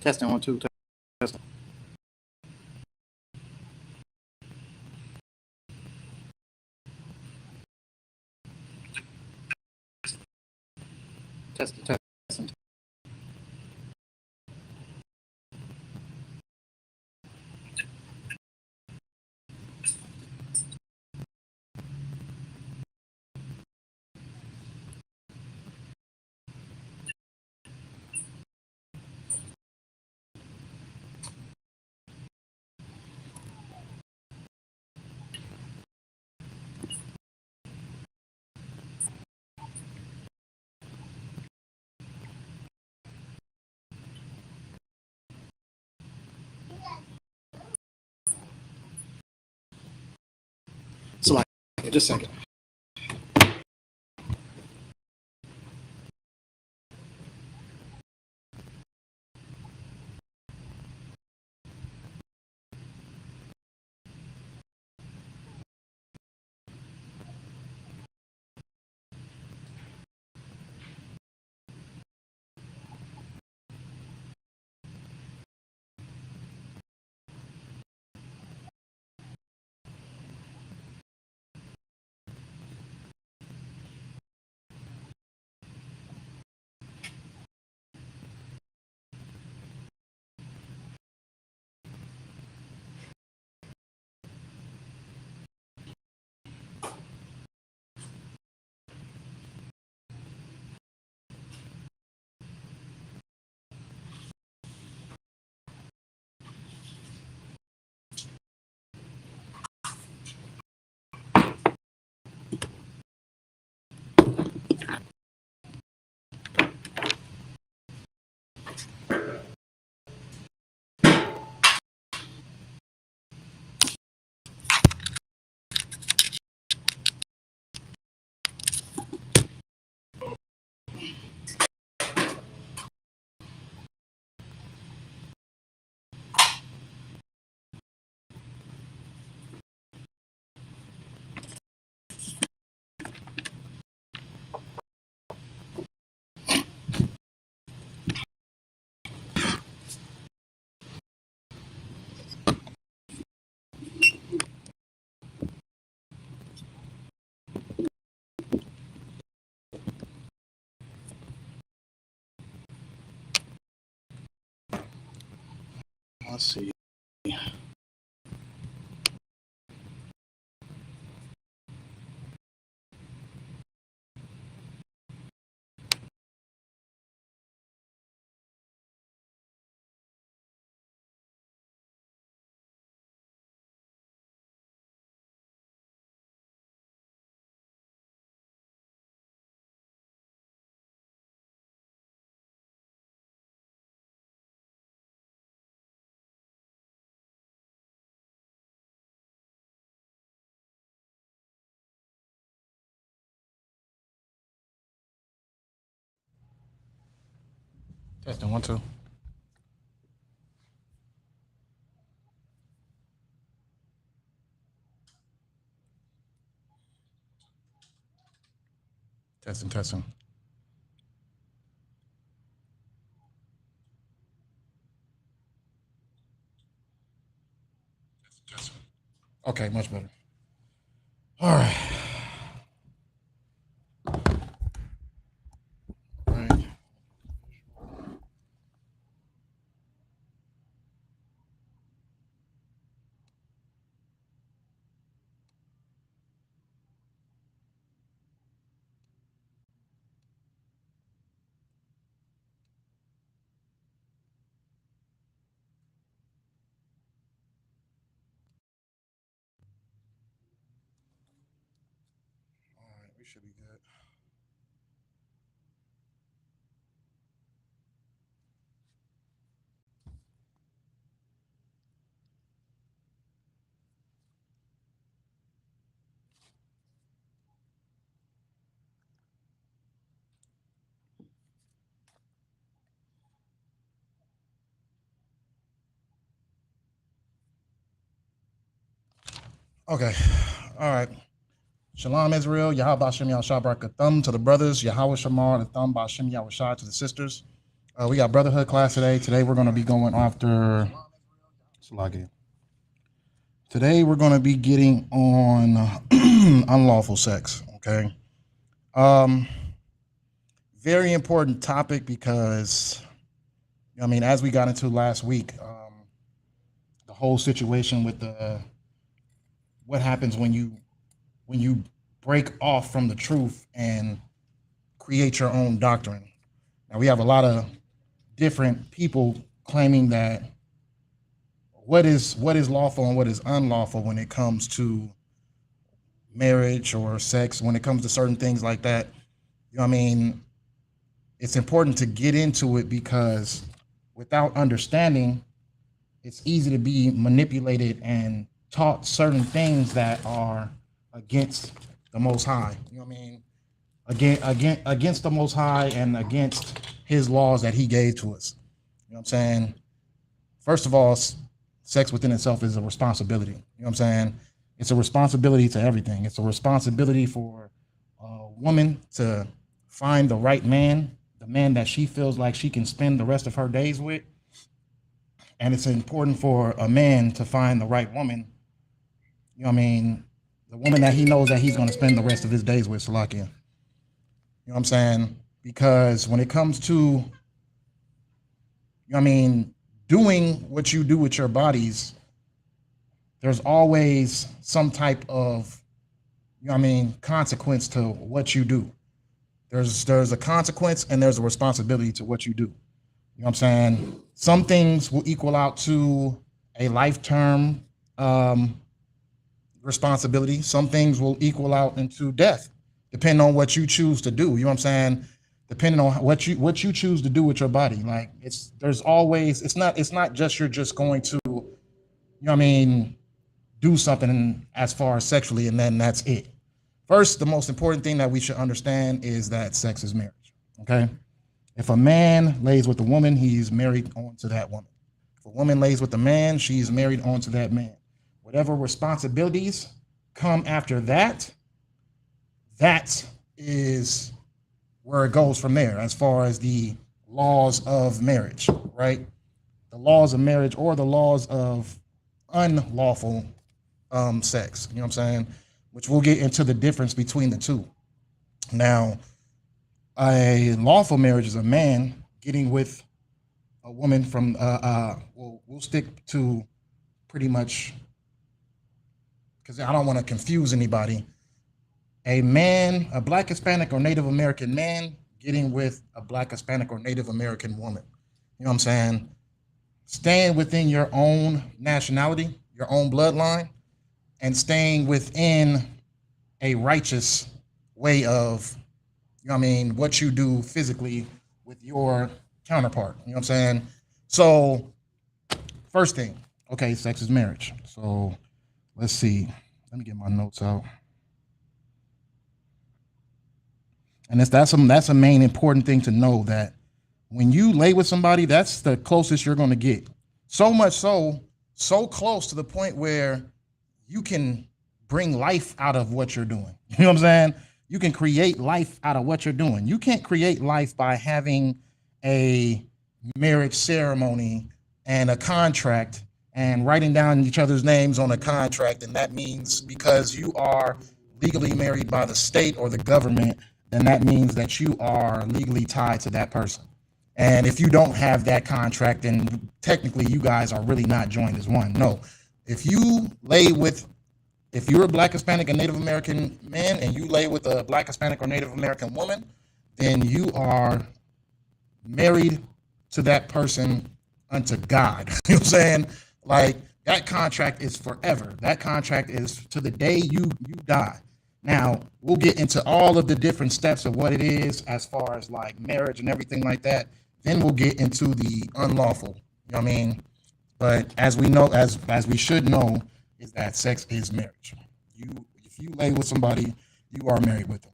Testing 1 2 testing. Testing. So like, just a second. Let's see. Testing 1 2. Testing. Okay, much better. All right. We should be good. Okay. All right. Shalom Israel, Yahweh Bashem Yahshua Barakathum to the brothers, Yahweh Shamar and Thumb Bashem Yahweh to the sisters. We got Brotherhood class today. Today we're going to be going after Salagi. Today we're going to be getting on unlawful sex. Okay. Um, Very important topic because as we got into last week, the whole situation with the what happens when you break off from the truth and create your own doctrine. Now we have a lot of different people claiming that what is lawful and what is unlawful when it comes to marriage or sex, when it comes to certain things like that. It's important to get into it because without understanding, it's easy to be manipulated and taught certain things that are against the Most High. Against the Most High and against His laws that He gave to us. You know what I'm saying? First of all, sex within itself is a responsibility. You know what I'm saying? It's a responsibility to everything. It's a responsibility for a woman to find the right man, the man that she feels like she can spend the rest of her days with. And it's important for a man to find the right woman. The woman that he knows that he's going to spend the rest of his days with, Salakia. You know what I'm saying? Because when it comes to, doing what you do with your bodies, there's always some type of, consequence to what you do. There's a consequence and there's a responsibility to what you do. You know what I'm saying? Some things will equal out to a lifetime responsibility. Some things will equal out into death, depending on what you choose to do. You know what I'm saying? Depending on what you choose to do with your body. Like it's not just you're just going to, do something as far as sexually and then that's it. First, the most important thing that we should understand is that sex is marriage. Okay? If a man lays with a woman, he's married on to that woman. If a woman lays with a man, she's married on to that man. Whatever responsibilities come after that, that is where it goes from there as far as the laws of marriage, right? The laws of marriage or the laws of unlawful sex, you know what I'm saying? Which we'll get into the difference between the two. Now, a lawful marriage is a man getting with a woman from, we'll stick to pretty much, because I don't want to confuse anybody. A man, a Black, Hispanic, or Native American man getting with a Black, Hispanic, or Native American woman. You know what I'm saying? Staying within your own nationality, your own bloodline, and staying within a righteous way of, what you do physically with your counterpart. You know what I'm saying? So, first thing, okay, sex is marriage. So, let's see. Let me get my notes out. And that's a main important thing to know, that when you lay with somebody, that's the closest you're going to get. So much so close to the point where you can bring life out of what you're doing. You know what I'm saying? You can create life out of what you're doing. You can't create life by having a marriage ceremony and a contract and writing down each other's names on a contract. And that means because you are legally married by the state or the government, then that means that you are legally tied to that person. And if you don't have that contract, then technically you guys are really not joined as one. No. If you're a Black, Hispanic, and Native American man and you lay with a Black, Hispanic, or Native American woman, then you are married to that person unto God. You know what I'm saying? Like, that contract is forever. That contract is to the day you die. Now, we'll get into all of the different steps of what it is as far as like marriage and everything like that. Then we'll get into the unlawful. You know what I mean? But as we know, as we should know, is that sex is marriage. If you lay with somebody, you are married with them.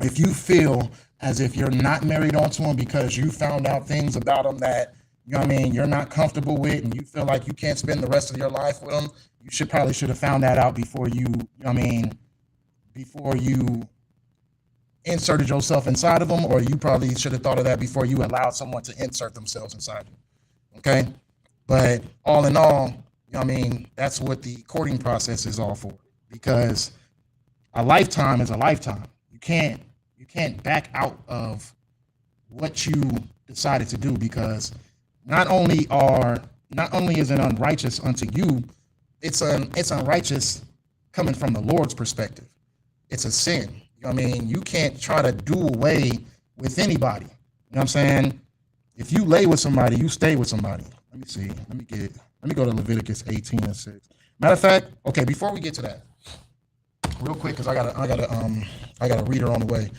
If you feel as if you're not married onto them because you found out things about them that, you're not comfortable with, and you feel like you can't spend the rest of your life with them, you should have found that out before you inserted yourself inside of them, or you probably should have thought of that before you allowed someone to insert themselves inside you. Okay. But all in all, I mean, that's what the courting process is all for. Because a lifetime is a lifetime. You can't back out of what you decided to do, because not only is it unrighteous unto you, it's unrighteous coming from the Lord's perspective. It's a sin. I mean, you can't try to do away with anybody. You know what I'm saying? If you lay with somebody, you stay with somebody. Let me see. Let me go to Leviticus 18 and 6. Matter of fact, okay, before we get to that, real quick, because I got a reader on the way.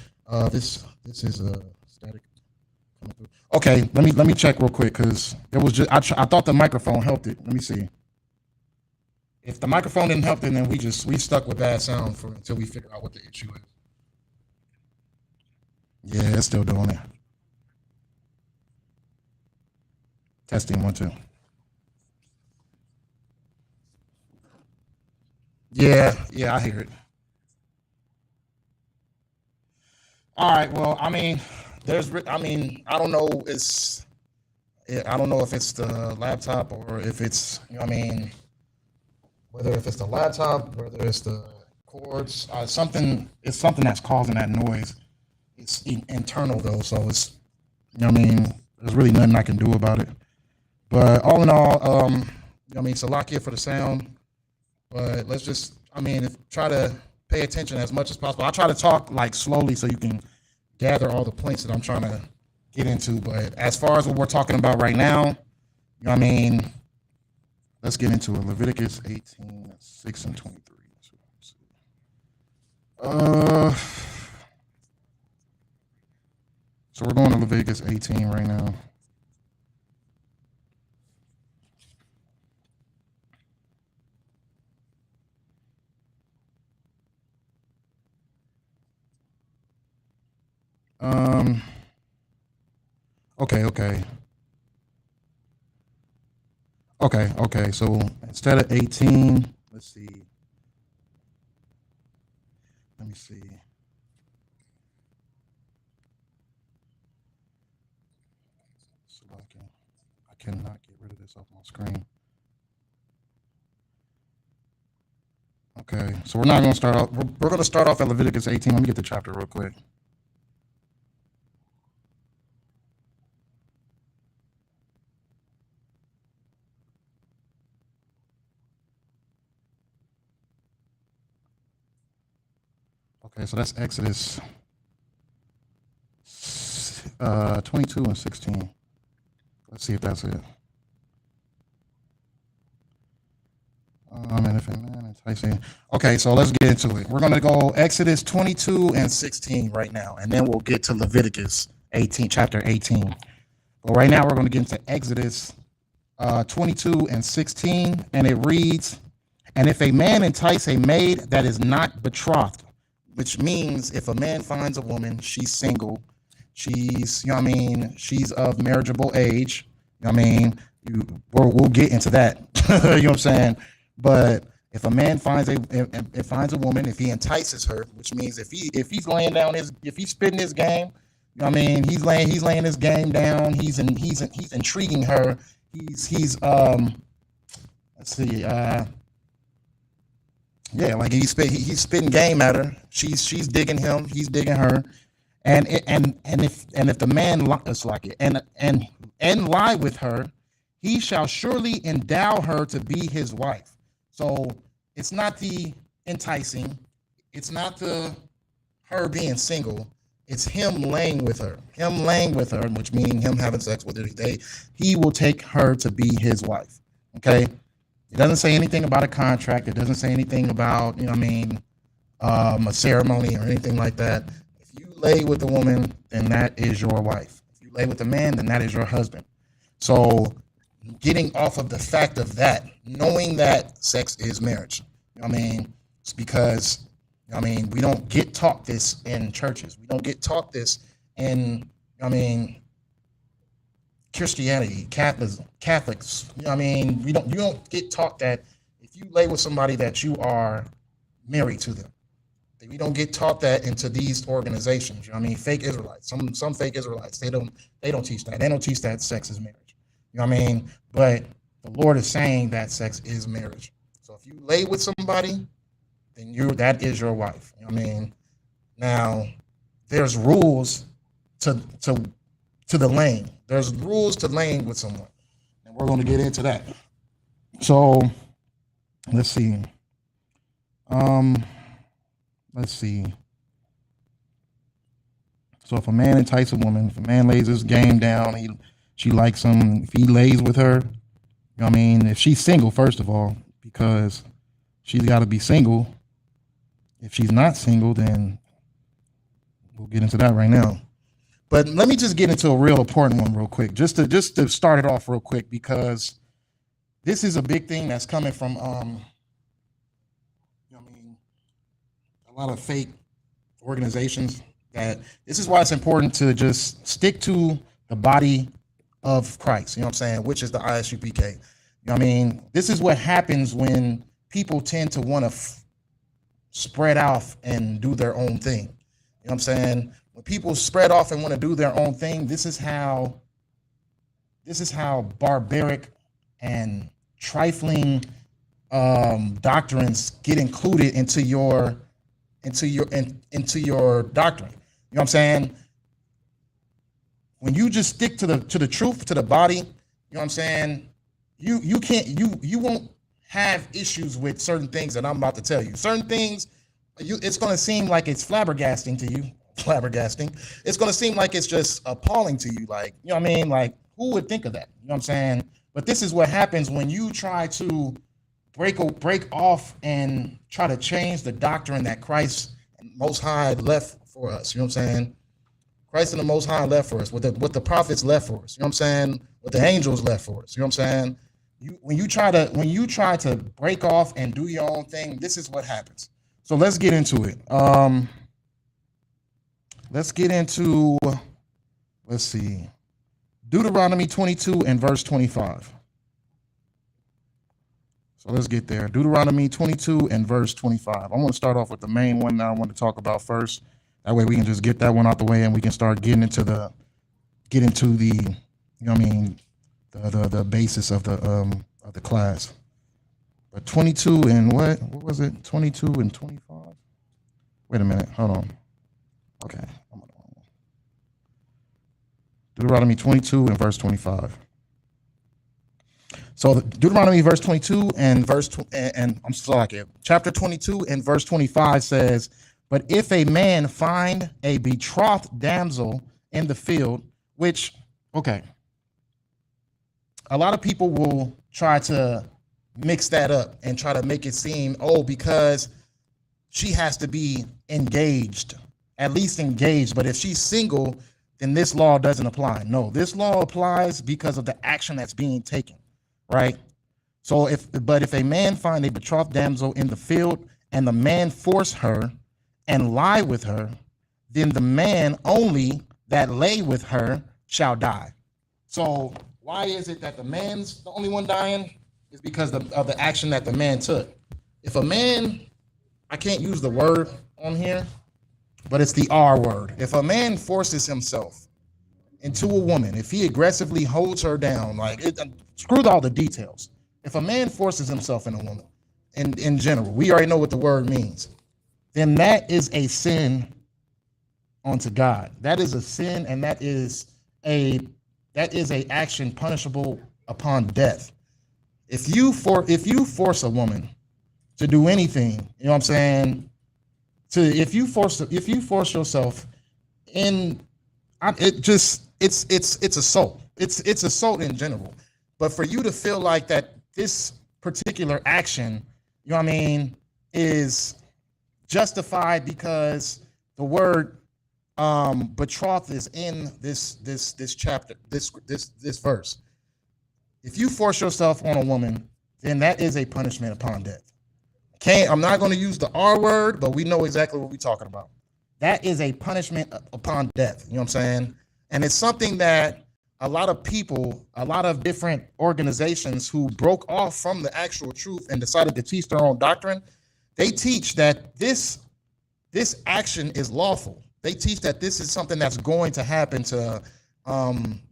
This is a static coming through. Okay, let me check real quick, because there was just I thought the microphone helped it. Let me see. If the microphone didn't help it, then we stuck with bad sound for until we figure out what the issue is. Yeah, it's still doing it. Testing 1 2. Yeah, I hear it. All right. Well, I mean, I mean, I don't know. I don't know if it's the laptop or if it's, I mean, whether if it's the laptop, whether it's the cords, it's something that's causing that noise. It's internal though, so it's, I mean, there's really nothing I can do about it. But all in all, I mean, it's a lot here for the sound. But let's just, I mean, try to pay attention as much as possible. I try to talk like slowly so you can gather all the points that I'm trying to get into. But as far as what we're talking about right now, I mean, let's get into it. Leviticus 18, 6 and 23. Uh, so we're going to Leviticus 18 right now. Um, okay. Okay. So instead of 18, let's see. Let me see. So I cannot get rid of this off my screen. Okay. So we're not going to start off. We're going to start off at Leviticus 18. Let me get the chapter real quick. Okay. So that's Exodus 22 and 16. Let's see if that's it. And if a man enticing. Okay, so let's get into it. We're going to go Exodus 22 and 16 right now, and then we'll get to Leviticus 18, chapter 18. But right now, we're going to get into Exodus 22 and 16, and it reads, "And if a man entice a maid that is not betrothed," which means if a man finds a woman, she's single, she's, you know what I mean, she's of marriageable age, you know what I mean, we'll get into that, you know what I'm saying? But if a man finds a woman, if he entices her, which means if he's laying down if he's spitting his game, you know what I mean, he's laying his game down, he's intriguing her, he's let's see, yeah, like he's spitting game at her. She's digging him. He's digging her. And if the man it's like it and lie with her, he shall surely endow her to be his wife. So it's not the enticing. It's not the her being single. It's him laying with her. Him laying with her, which means him having sex with her. He will take her to be his wife. Okay. It doesn't say anything about a contract. It doesn't say anything about, you know what I mean, a ceremony or anything like that. If you lay with a woman, then that is your wife. If you lay with a man, then that is your husband. So getting off of the fact of that, knowing that sex is marriage, you know what I mean, it's because, I mean, we don't get taught this in churches. We don't get taught this in, I mean, Christianity, Catholics. You know what I mean, you don't get taught that if you lay with somebody that you are married to them. We don't get taught that into these organizations. You know what I mean? Fake Israelites. Some fake Israelites. They don't teach that. They don't teach that sex is marriage. You know what I mean? But the Lord is saying that sex is marriage. So if you lay with somebody, then that is your wife. You know what I mean? Now, there's rules to the laying. There's rules to laying with someone. And we're going to get into that. So let's see. Let's see. So if a man entices a woman, if a man lays his game down, she likes him, if he lays with her, you know what I mean? If she's single, first of all, because she's got to be single. If she's not single, then we'll get into that right now. But let me just get into a real important one real quick, just to start it off real quick, because this is a big thing that's coming from a lot of fake organizations. That this is why it's important to just stick to the body of Christ, you know what I'm saying, which is the Isupk. You know what I mean? This is what happens when people tend to want to spread off and do their own thing. You know what I'm saying? When people spread off and want to do their own thing, this is how barbaric and trifling doctrines get included into your doctrine. You know what I'm saying? When you just stick to the truth, to the body, you know what I'm saying? You won't have issues with certain things that I'm about to tell you. Certain things, it's going to seem like it's flabbergasting to you. Flabbergasting. It's going to seem like it's just appalling to you. Like, you know what I mean? Like, who would think of that? You know what I'm saying? But this is what happens when you try to break off and try to change the doctrine that Christ and Most High left for us. You know what I'm saying? Christ and the Most High left for us. What the prophets left for us. You know what I'm saying? What the angels left for us. You know what I'm saying? When you try to break off and do your own thing, this is what happens. So let's get into it. Let's see, Deuteronomy 22 and verse 25. So let's get there. Deuteronomy 22 and verse 25. I want to start off with the main one that I want to talk about first. That way we can just get that one out the way and we can start getting into the, you know what I mean, the basis of the class. But 22 and what was it? 22 and 25? Wait a minute. Hold on. Okay. Deuteronomy 22 and verse 25. So Deuteronomy verse 22 and I'm sorry, chapter 22 and verse 25 says, but if a man find a betrothed damsel in the field, which, okay, a lot of people will try to mix that up and try to make it seem, because she has to be engaged, at least engaged. But if she's single, then this law doesn't apply. No, this law applies because of the action that's being taken. Right. So if a man find a betrothed damsel in the field and the man force her and lie with her, then the man only that lay with her shall die. So why is it that the man's the only one dying? Is because of the action that the man took. If a man, I can't use the word on here, but it's the R word. If a man forces himself into a woman, if he aggressively holds her down, screw all the details. If a man forces himself in a woman, in general, we already know what the word means, then that is a sin unto God. That is a sin, and that is a action punishable upon death. If you force a woman to do anything, you know what I'm saying? If you force yourself in, it's assault. It's assault in general. But for you to feel like that this particular action, you know what I mean, is justified because the word betrothed is in this chapter, this verse. If you force yourself on a woman, then that is a punishment upon death. I'm not going to use the R word, but we know exactly what we're talking about. That is a punishment upon death. You know what I'm saying? And it's something that a lot of people, a lot of different organizations who broke off from the actual truth and decided to teach their own doctrine, they teach that this this action is lawful. They teach that this is something that's going to happen to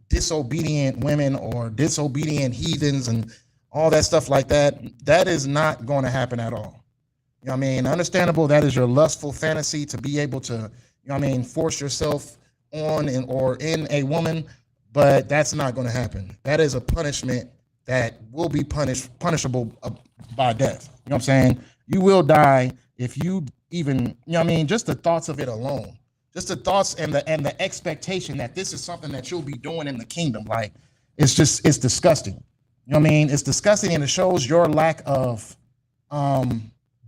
disobedient women or disobedient heathens and all that stuff like that. That is not going to happen at all. You know what I mean? Understandable, that is your lustful fantasy to be able to, you know what I mean, force yourself on or in a woman, but that's not going to happen. That is a punishment that will be punishable by death. You know what I'm saying? You will die if you even, you know what I mean, just the thoughts of it alone. Just the thoughts and the expectation that this is something that you'll be doing in the kingdom. Like, it's disgusting. You know what I mean? It's disgusting, and it shows your lack of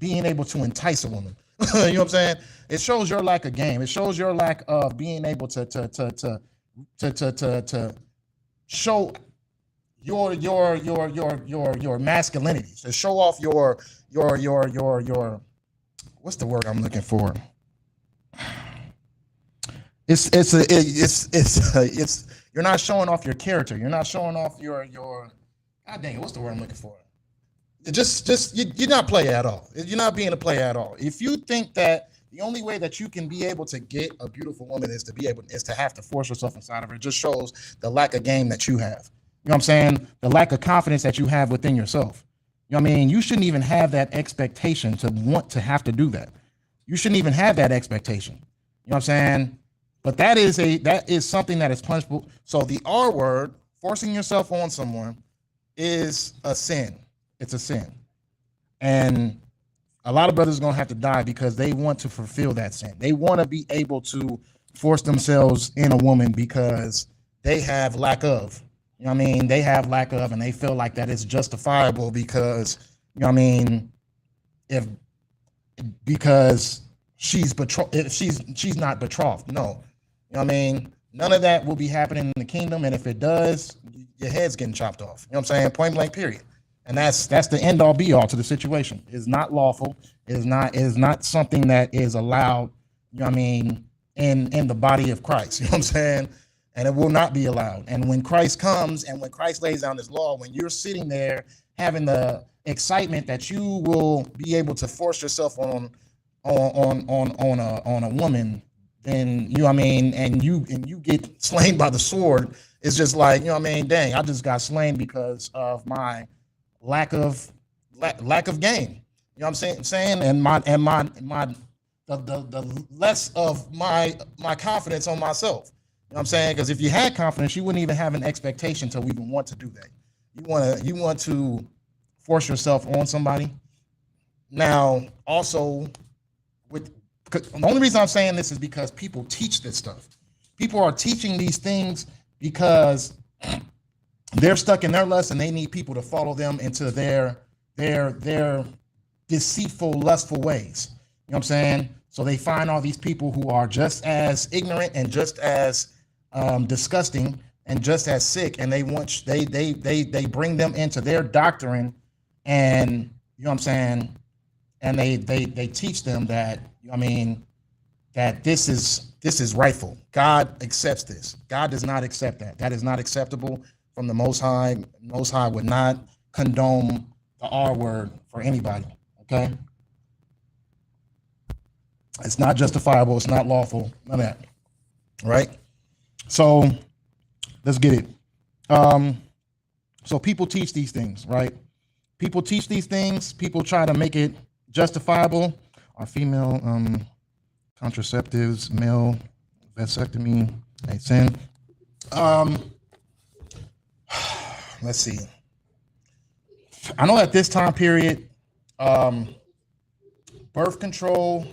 being able to entice a woman. You know what I'm saying? It shows your lack of game. It shows your lack of being able to show your masculinity, to show off your what's the word I'm looking for? It's you're not showing off your character. You're not showing off your God dang it, what's the word I'm looking for? You're not player at all. You're not being a player at all. If you think that the only way that you can be able to get a beautiful woman is to have to force yourself inside of her, it just shows the lack of game that you have. You know what I'm saying? The lack of confidence that you have within yourself. You know what I mean? You shouldn't even have that expectation to want to have to do that. You shouldn't even have that expectation. You know what I'm saying? But that is something that is punishable. So the R word, forcing yourself on someone, is a sin. It's a sin. And a lot of brothers are going to have to die because they want to fulfill that sin. They want to be able to force themselves in a woman because they have lack of. You know what I mean? They have lack of, and they feel like that is justifiable because, you know what I mean, because she's not betrothed. No. You know what I mean? None of that will be happening in the kingdom, and if it does, your head's getting chopped off. You know what I'm saying? Point blank, period. And that's the end all be all to the situation. It's not lawful. It is not something that is allowed, you know what I mean, in the body of Christ. You know what I'm saying? And it will not be allowed. And when Christ comes and when Christ lays down his law, when you're sitting there having the excitement that you will be able to force yourself on a woman, then, you know what I mean, and you get slain by the sword, it's just like, you know what I mean, dang, I just got slain because of my lack of game. You know what I'm saying? And the less of my confidence on myself. You know what I'm saying? Because if you had confidence, you wouldn't even have an expectation to even want to do that. You want to force yourself on somebody. Now, also, the only reason I'm saying this is because people teach this stuff. People are teaching these things because they're stuck in their lust and they need people to follow them into their deceitful, lustful ways. You know what I'm saying? So they find all these people who are just as ignorant and just as disgusting and just as sick, and they bring them into their doctrine, and you know what I'm saying, and they teach them that, you know what I mean, that this is rightful. God accepts this. God does not accept that. That is not acceptable from the Most High. Most High would not condone the R word for anybody. Okay, it's not justifiable. It's not lawful. None of that. Right. So let's get it. So people teach these things, right? People teach these things. People try to make it justifiable. Are female contraceptives, male vasectomy, a sin? Let's see. I know at this time period, birth control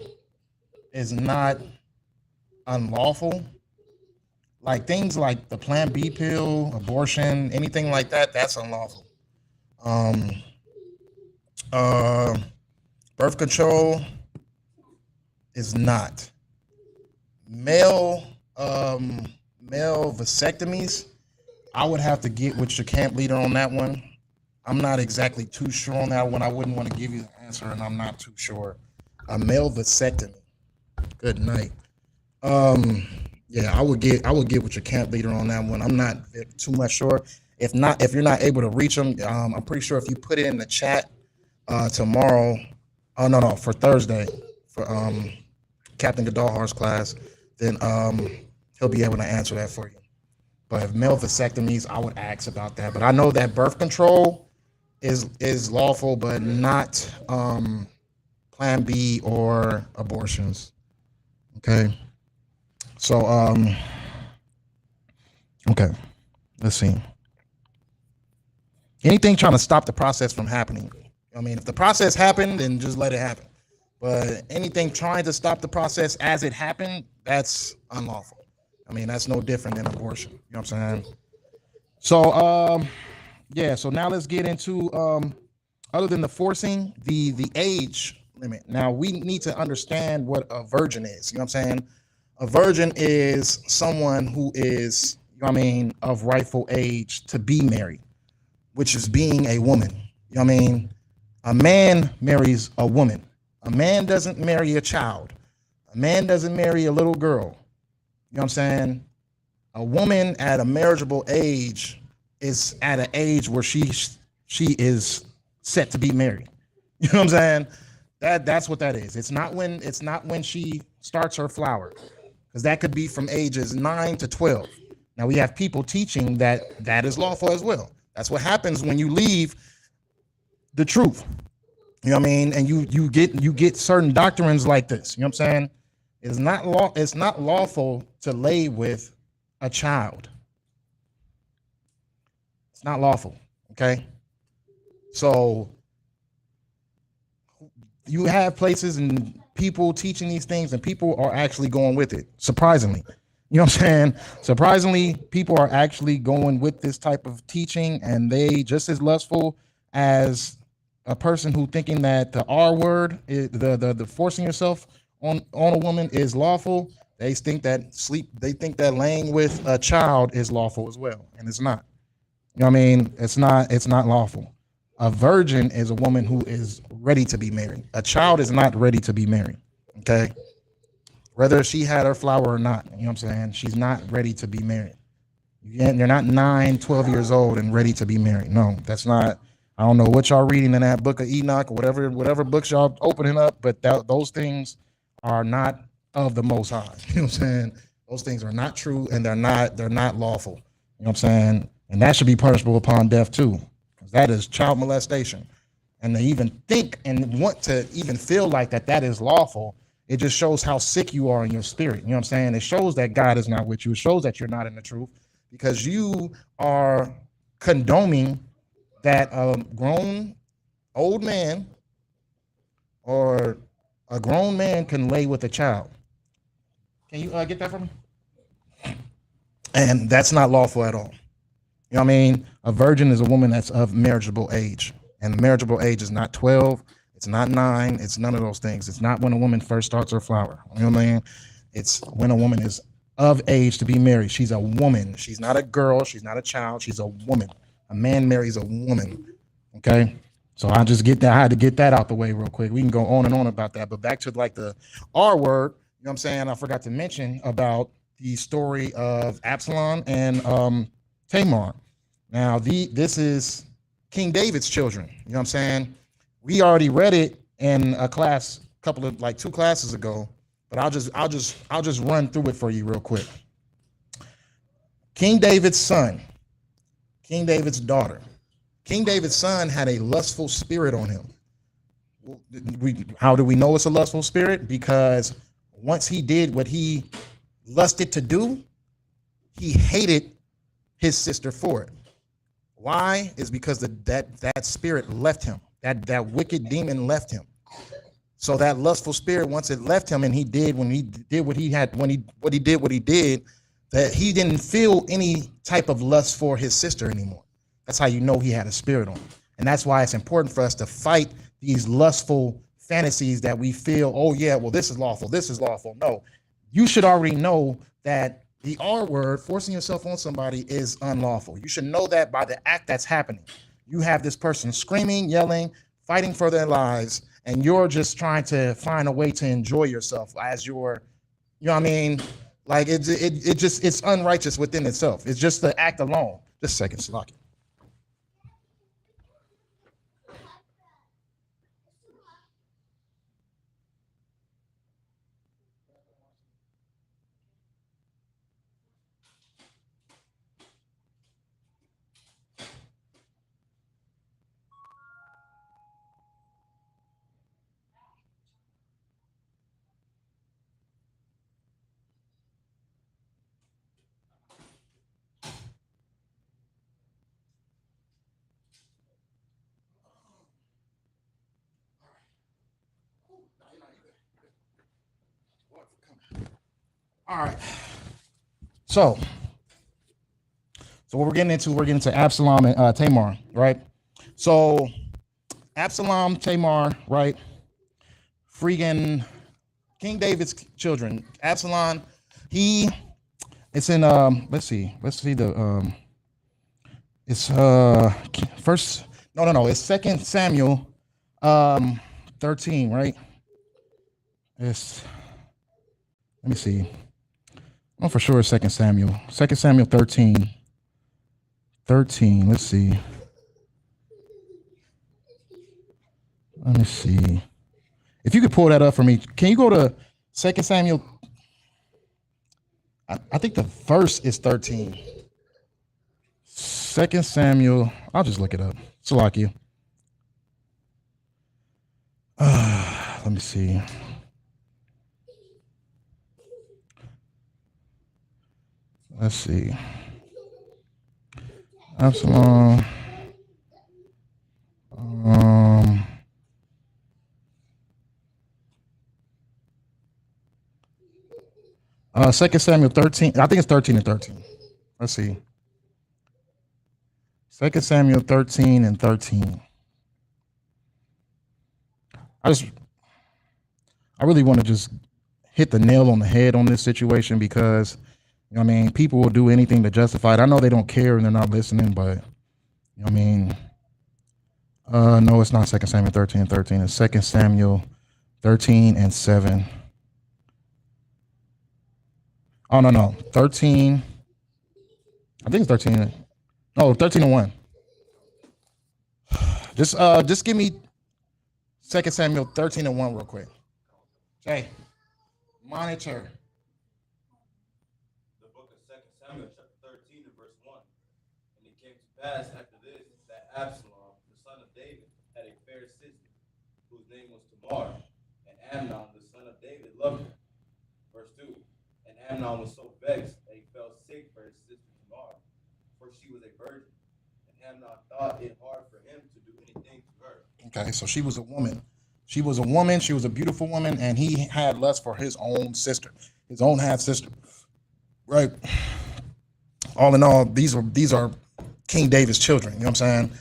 is not unlawful. Like things like the Plan B pill, abortion, anything like that, that's unlawful. Birth control is not. Male vasectomies, I would have to get with your camp leader on that one. I'm not exactly too sure on that one. I wouldn't want to give you the answer, and I'm not too sure. A male vasectomy. Good night. Yeah, I would get with your camp leader on that one. I'm not too much sure. If you're not able to reach them, I'm pretty sure if you put it in the chat tomorrow. Oh no, for Thursday. Captain Gadalhar's class, then he'll be able to answer that for you. But if male vasectomies, I would ask about that. But I know that birth control is lawful, but not Plan B or abortions. Okay. So okay, let's see. Anything trying to stop the process from happening. I mean, if the process happened, then just let it happen. But anything trying to stop the process as it happened, that's unlawful. I mean, that's no different than abortion. You know what I'm saying? So yeah, so now let's get into other than the forcing, the age limit. Now we need to understand what a virgin is. You know what I'm saying? A virgin is someone who is, you know what I mean, of rightful age to be married, which is being a woman. You know what I mean? A man marries a woman. A man doesn't marry a child. A man doesn't marry a little girl. You know what I'm saying? A woman at a marriageable age is at an age where she is set to be married. You know what I'm saying? That's what that is. It's not when she starts her flower, because that could be from ages 9 to 12. Now we have people teaching that that is lawful as well. That's what happens when you leave the truth. You know what I mean? And you get certain doctrines like this. You know what I'm saying? It's not lawful to lay with a child. It's not lawful. Okay. So you have places and people teaching these things, and people are actually going with it. Surprisingly. You know what I'm saying? Surprisingly, people are actually going with this type of teaching, and they just as lustful as a person who thinking that the R word, the forcing yourself on a woman is lawful. They think that laying with a child is lawful as well, and it's not. You know what I mean? It's not lawful. A virgin is a woman who is ready to be married. A child is not ready to be married. Okay? Whether she had her flower or not, you know what I'm saying? She's not ready to be married. You're not 9, 12 years old and ready to be married. No, that's not. I don't know what y'all reading in that book of Enoch or whatever books y'all opening up, but those things are not of the Most High. You know what I'm saying? Those things are not true, and they're not lawful. You know what I'm saying? And that should be punishable upon death too, because that is child molestation. And to even think and want to even feel like that is lawful, it just shows how sick you are in your spirit. You know what I'm saying? It shows that God is not with you. It shows that you're not in the truth, because you are condoning that a grown old man or a grown man can lay with a child. Can you get that for me? And that's not lawful at all. You know what I mean? A virgin is a woman that's of marriageable age. And the marriageable age is not 12, it's not 9, it's none of those things. It's not when a woman first starts her flower. You know what I mean? It's when a woman is of age to be married. She's a woman. She's not a girl. She's not a child. She's a woman. A man marries a woman. Okay? So I had to get that out the way real quick. We can go on and on about that. But back to like the R word, you know what I'm saying? I forgot to mention about the story of Absalom and Tamar. Now, this is King David's children. You know what I'm saying? We already read it in a class, two classes ago, but I'll just run through it for you real quick. King David's son, King David's daughter. King David's son had a lustful spirit on him. How do we know it's a lustful spirit? Because once he did what he lusted to do, he hated his sister for it. Why? Is because that spirit left him. That wicked demon left him. So that lustful spirit, once it left him, and he did what he did, that he didn't feel any type of lust for his sister anymore. That's how you know he had a spirit on him. And that's why it's important for us to fight these lustful fantasies that we feel, oh yeah, well, this is lawful, this is lawful. No, you should already know that the R word, forcing yourself on somebody, is unlawful. You should know that by the act that's happening. You have this person screaming, yelling, fighting for their lives, and you're just trying to find a way to enjoy yourself as you're, you know what I mean? Like it's unrighteous within itself. It's just the act alone. Just a second, Slocky. All right. So, what we're getting into Absalom and Tamar, right? So, Absalom, Tamar, right? Freaking King David's children. Absalom, he it's in let's see the it's first no, it's Second Samuel 13, right? It's let me see. I'm for sure it's Second Samuel. Second Samuel 13. 13. Let's see. Let me see. If you could pull that up for me, can you go to Second Samuel? I think the verse is 13. Second Samuel. I'll just look it up. Salakia. Let me see. Let's see. Absalom. Second Samuel 13. I think it's 13 and 13. Let's see. Second Samuel 13 and 13. I really want to just hit the nail on the head on this situation because you know what I mean, people will do anything to justify it. I know they don't care and they're not listening, but you know what I mean. No, it's not Second Samuel 13 and 13. It's Second Samuel 13 and 7. Oh no. 13. I think it's 13. No, 13 and 1. Just give me Second Samuel 13 and 1 real quick. Hey, monitor. The book of Second Samuel, chapter 13 and verse 1. And it came to pass after this that Absalom, the son of David, had a fair sister, whose name was Tamar, and Amnon, the son of David, loved her. Verse 2. And Amnon was so vexed that he fell sick for his sister Tamar, for she was a virgin. And Amnon thought it hard for him to do anything to her. Okay, so she was a woman. She was a woman. She was a beautiful woman, and he had lust for his own sister, his own half sister. Right. All in all, these are King David's children. You know what I'm saying?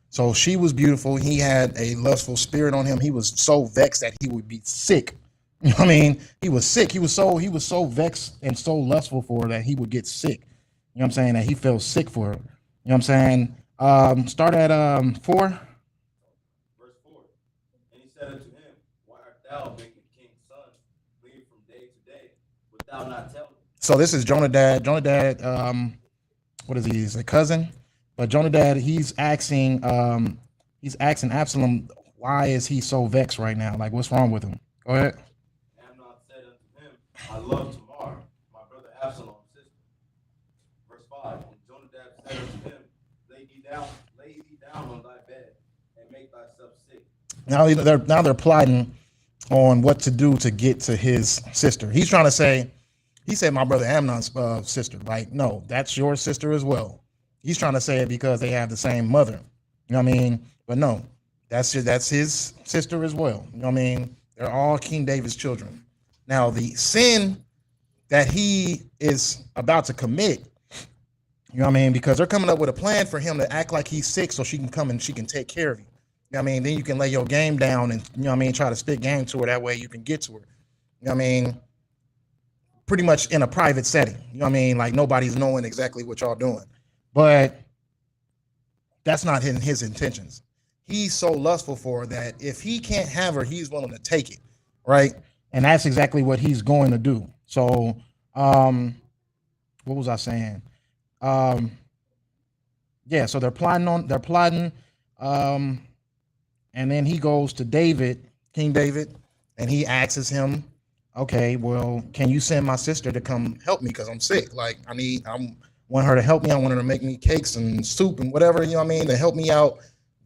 So she was beautiful. He had a lustful spirit on him. He was so vexed that he would be sick. You know what I mean? He was sick. He was so vexed and so lustful for her that he would get sick. You know what I'm saying? That he felt sick for her. You know what I'm saying? Start at 4. Verse 4. And he said unto him, why art thou making the king's son bleed from day to day, wilt thou not tell me? So this is Jonadab. Jonadab, what is he? He's a cousin. But Jonadab, he's asking Absalom, why is he so vexed right now? Like, what's wrong with him? Go ahead. Amnon said unto him, I love Tamar, my brother Absalom's sister. Verse 5. And Jonadab said unto him, lay thee down on thy bed, and make thyself sick. Now they're plotting on what to do to get to his sister. He's trying to say, he said my brother Amnon's sister. Like, no, that's your sister as well. He's trying to say it because they have the same mother. You know what I mean? But no, that's his sister as well. You know what I mean? They're all King David's children. Now, the sin that he is about to commit, you know what I mean? Because they're coming up with a plan for him to act like he's sick so she can come and she can take care of you. You know what I mean? Then you can lay your game down and, you know what I mean, try to spit game to her. That way you can get to her. You know what I mean? Pretty much in a private setting. You know what I mean? Like nobody's knowing exactly what y'all doing. But that's not his intentions. He's so lustful for her that if he can't have her, he's willing to take it. Right? And that's exactly what he's going to do. So, what was I saying? Yeah, so they're plotting, and then he goes to David, King David, and he asks him, okay, well, can you send my sister to come help me because I'm sick? Like, I want her to help me. I want her to make me cakes and soup and whatever, you know what I mean, to help me out,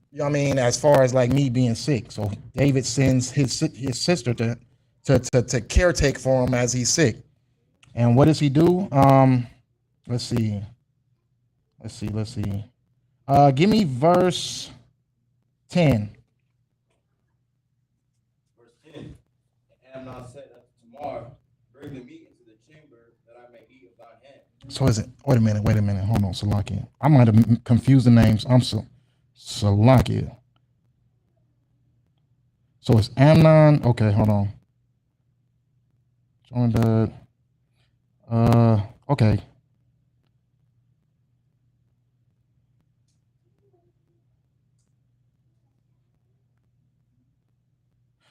you know what I mean, as far as like me being sick. So David sends his sister to caretake for him as he's sick. And what does he do? Let's see. Give me verse 10. Verse 10. And Amnon said unto Tamar, bring the meat into the chamber So is it? Wait a minute. Hold on, Salakia. I might have confused the names. I'm so Salakia. So it's Amnon. Okay, hold on. Join the. Okay.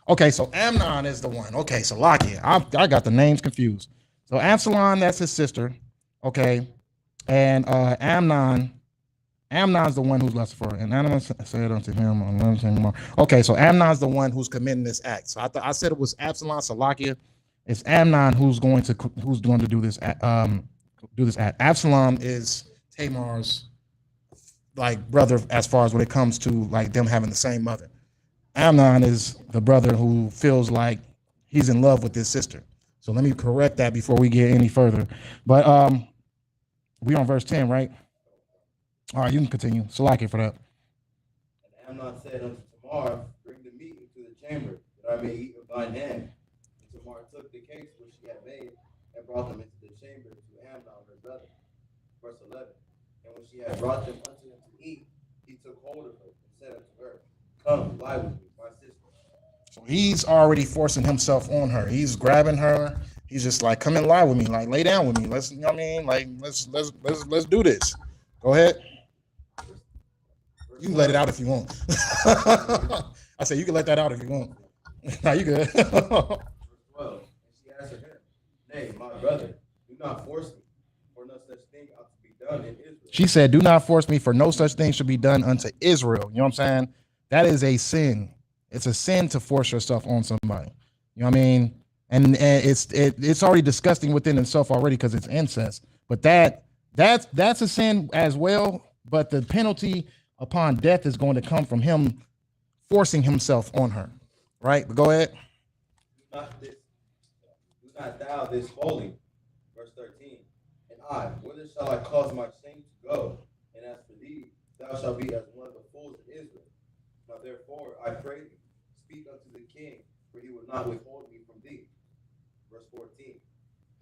Okay, so Amnon is the one. Okay, Salakia. I got the names confused. So Absalom, that's his sister. Okay, and Amnon's the one who's lusted for her. And Amnon said unto him, okay, so Amnon's the one who's committing this act. So I said it was Absalom, Salakia. It's Amnon who's going to do this act. Absalom is Tamar's like brother as far as when it comes to like them having the same mother. Amnon is the brother who feels like he's in love with his sister. So let me correct that before we get any further. But we on verse 10, right? All right, you can continue. So like it for that. And Amnon said unto Tamar, bring the meat into the chamber, that I may eat of thine hand. And Tamar took the cakes which she had made, and brought them into the chamber to Amnon her brother. Verse 11. And when she had brought them unto him to eat, he took hold of her, and said unto her, come, lie with me, my sister. So he's already forcing himself on her. He's grabbing her. He's just like, come and lie with me, like lay down with me. Let's, you know what I mean? Like let's do this. Go ahead. You can let it out if you want. I said you can let that out if you want. Nah, you good. Verse 12. And she answered him, nay, my brother, do not force me, for no such thing ought to be done in Israel. She said, do not force me, for no such thing should be done unto Israel. You know what I'm saying? That is a sin. It's a sin to force yourself on somebody. You know what I mean? And it's already disgusting within itself already because it's incest. But that's a sin as well. But the penalty upon death is going to come from him forcing himself on her. Right? But go ahead. Do not thou this holy. Verse 13. And I, whither shall I cause my shame to go? And as for thee, thou shalt be as one of the fools of Israel. Now therefore, I pray thee, speak unto the king, for he will not withhold me from thee. Verse 14.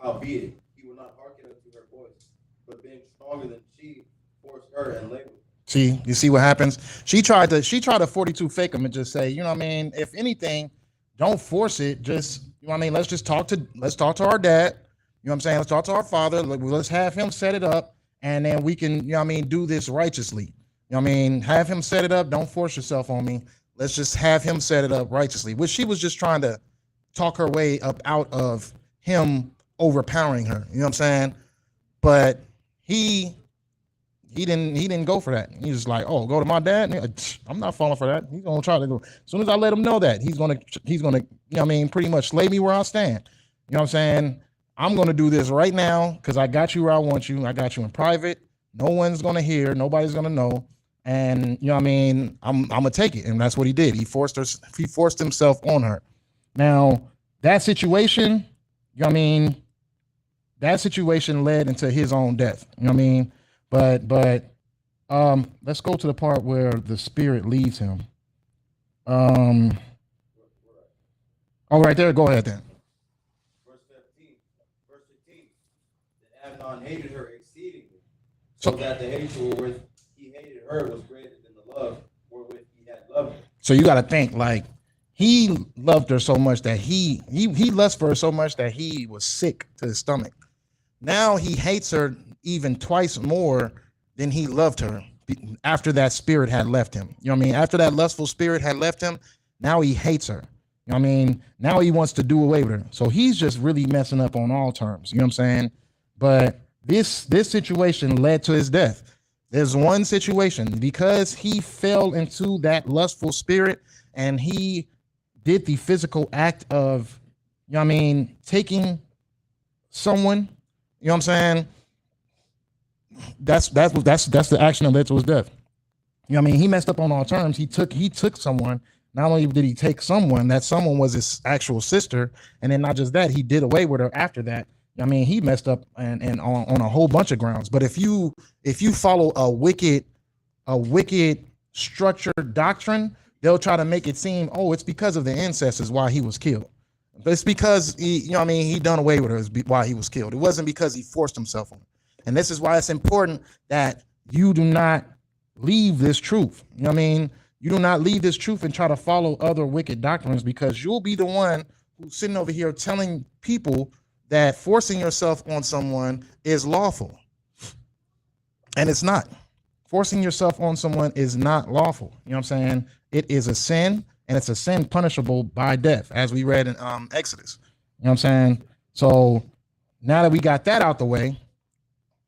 Howbeit, he will not hearken unto her voice, but being stronger than she, forced her and lay with her. See, you see what happens? She tried to 42 fake him and just say, you know what I mean? If anything, don't force it. Just, you know what I mean? Let's talk to our dad. You know what I'm saying? Let's talk to our father. Let's have him set it up, and then we can, you know what I mean, do this righteously. You know what I mean? Have him set it up. Don't force yourself on me. Let's just have him set it up righteously, which she was just trying to talk her way up out of him overpowering her. You know what I'm saying? But he didn't go for that. He's just like, oh, go to my dad. I'm not falling for that. He's gonna try to go. As soon as I let him know that, he's gonna, you know what I mean, pretty much lay me where I stand. You know what I'm saying? I'm gonna do this right now because I got you where I want you. I got you in private. No one's gonna hear. Nobody's gonna know. And you know what I mean? I'm gonna take it. And that's what he did. He forced himself on her. Now, that situation, you know what I mean? That situation led into his own death. You know what I mean? But let's go to the part where the spirit leaves him. Oh, right there. Go ahead then. Verse 15. That Amnon hated her exceedingly, so that the hatred wherewith he hated her was greater than the love wherewith he had loved her. So you got to think, like, he loved her so much that he lusted for her so much that he was sick to his stomach. Now he hates her even twice more than he loved her after that spirit had left him. You know what I mean? After that lustful spirit had left him, now he hates her. You know what I mean? Now he wants to do away with her. So he's just really messing up on all terms. You know what I'm saying? But this situation led to his death. There's one situation because he fell into that lustful spirit and he did the physical act of, you know what I mean, taking someone, you know what I'm saying? That's the action that led to his death. You know what I mean? He messed up on all terms. He took someone. Not only did he take someone, that someone was his actual sister, and then not just that, he did away with her after that. I mean, he messed up and on a whole bunch of grounds. But if you follow a wicked structured doctrine, they'll try to make it seem, oh, it's because of the incest is why he was killed. But it's because he, you know what I mean, he done away with her is why he was killed. It wasn't because he forced himself on her. And this is why it's important that you do not leave this truth. You know what I mean? You do not leave this truth and try to follow other wicked doctrines, because you'll be the one who's sitting over here telling people that forcing yourself on someone is lawful. And it's not. Forcing yourself on someone is not lawful. You know what I'm saying? It is a sin, and it's a sin punishable by death, as we read in Exodus. You know what I'm saying? So now that we got that out the way, you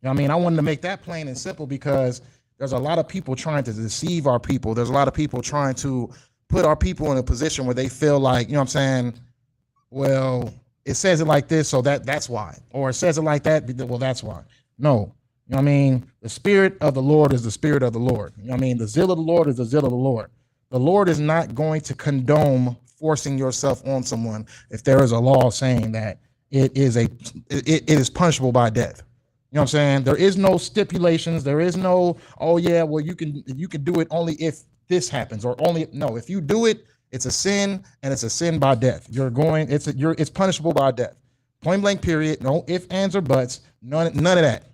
know what I mean? I wanted to make that plain and simple, because there's a lot of people trying to deceive our people. There's a lot of people trying to put our people in a position where they feel like, you know what I'm saying, well, it says it like this, so that's why. Or it says it like that, well, that's why. No. You know what I mean? The spirit of the Lord is the spirit of the Lord. You know what I mean? The zeal of the Lord is the zeal of the Lord. The Lord is not going to condone forcing yourself on someone if there is a law saying that it is punishable by death. You know what I'm saying? There is no stipulations. There is no, oh yeah, well you can do it only if this happens, or only no. If you do it, it's a sin, and it's a sin by death. It's punishable by death. Point blank. Period. No ifs, ands, or buts. None of that.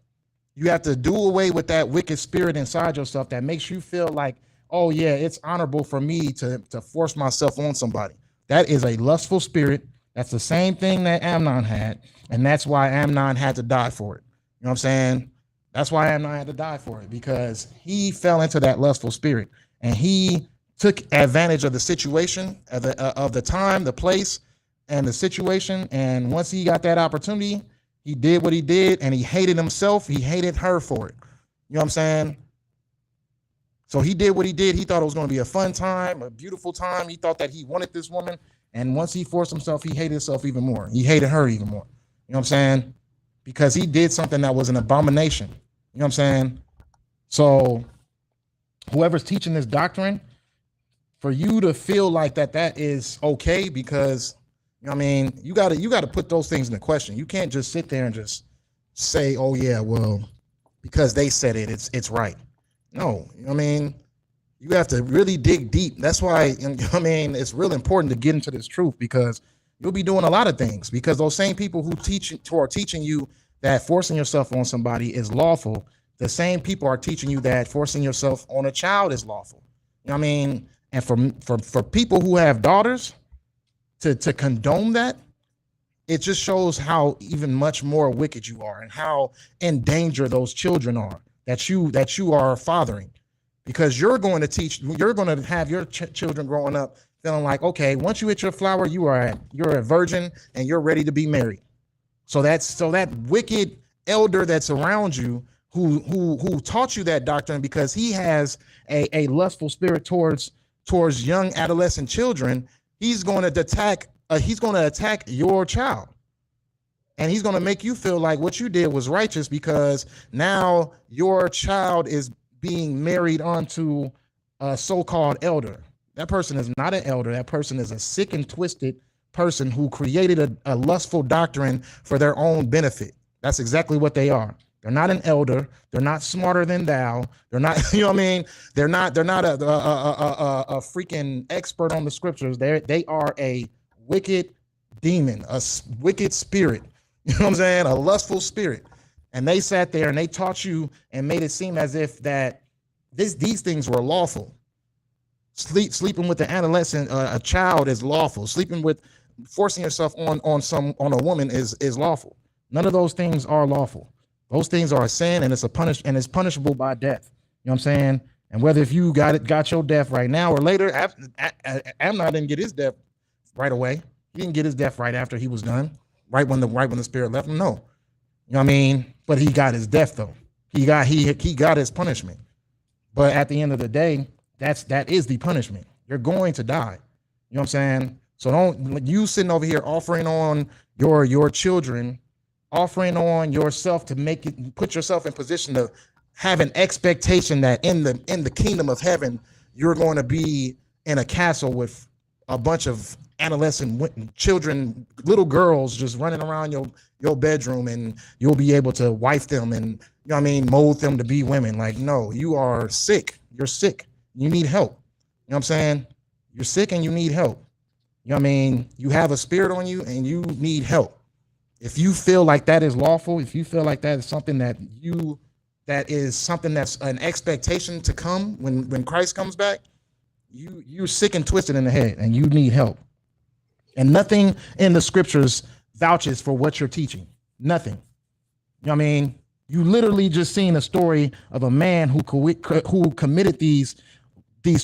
You have to do away with that wicked spirit inside yourself that makes you feel like, oh yeah, it's honorable for me to force myself on somebody. That is a lustful spirit. That's the same thing that Amnon had, and that's why Amnon had to die for it. You know what I'm saying? That's why Amnon had to die for it, because he fell into that lustful spirit, and he took advantage of the situation, of the time, the place, and the situation. And once he got that opportunity, he did what he did, and he hated himself. He hated her for it. You know what I'm saying? So he did what he did. He thought it was going to be a fun time, a beautiful time. He thought that he wanted this woman. And once he forced himself, he hated himself even more. He hated her even more. You know what I'm saying? Because he did something that was an abomination. You know what I'm saying? So whoever's teaching this doctrine, for you to feel like that is okay, because you know what I mean, you gotta put those things into question. You can't just sit there and just say, oh yeah, well, because they said it's right. No, you know what I mean? You have to really dig deep. That's why, you know, I mean, it's really important to get into this truth, because you'll be doing a lot of things, because those same people who are teaching you that forcing yourself on somebody is lawful, the same people are teaching you that forcing yourself on a child is lawful. You know what I mean? And for people who have daughters to condone that, it just shows how even much more wicked you are, and how in danger those children are that you are fathering, because you're going to have your children growing up feeling like, okay, once you hit your flower, you're a virgin and you're ready to be married. So that wicked elder that's around you, who taught you that doctrine, because he has a lustful spirit towards young adolescent children, he's going to attack your child. And he's going to make you feel like what you did was righteous, because now your child is being married onto a so-called elder. That person is not an elder. That person is a sick and twisted person who created a lustful doctrine for their own benefit. That's exactly what they are. They're not an elder. They're not smarter than thou. They're not, you know what I mean? They're not a freaking expert on the scriptures. They are a wicked demon, a wicked spirit. You know what I'm saying? A lustful spirit. And they sat there and they taught you and made it seem as if that these things were lawful. Sleeping with the adolescent, a child, is lawful. Forcing yourself on a woman is lawful. None of those things are lawful. Those things are a sin, and it's punishable by death. You know what I'm saying? And whether if you got your death right now or later, Amnon didn't get his death right away. He didn't get his death right after he was done. Right when the spirit left him. No, you know what I mean? But he got his death though. He got his punishment. But at the end of the day, that is the punishment. You're going to die. You know what I'm saying? So don't you sitting over here offering on your children, offering on yourself to put yourself in position to have an expectation that in the kingdom of heaven you're going to be in a castle with a bunch of adolescent children, little girls just running around your bedroom, and you'll be able to wife them and, you know what I mean, mold them to be women. Like, no, you are sick. You're sick. You need help. You know what I'm saying? You're sick and you need help. You know what I mean? You have a spirit on you and you need help. If you feel like that is lawful, if you feel like that is something that's an expectation to come when Christ comes back, you're sick and twisted in the head and you need help. And nothing in the scriptures vouches for what you're teaching. Nothing. You know what I mean? You literally just seen a story of a man who committed these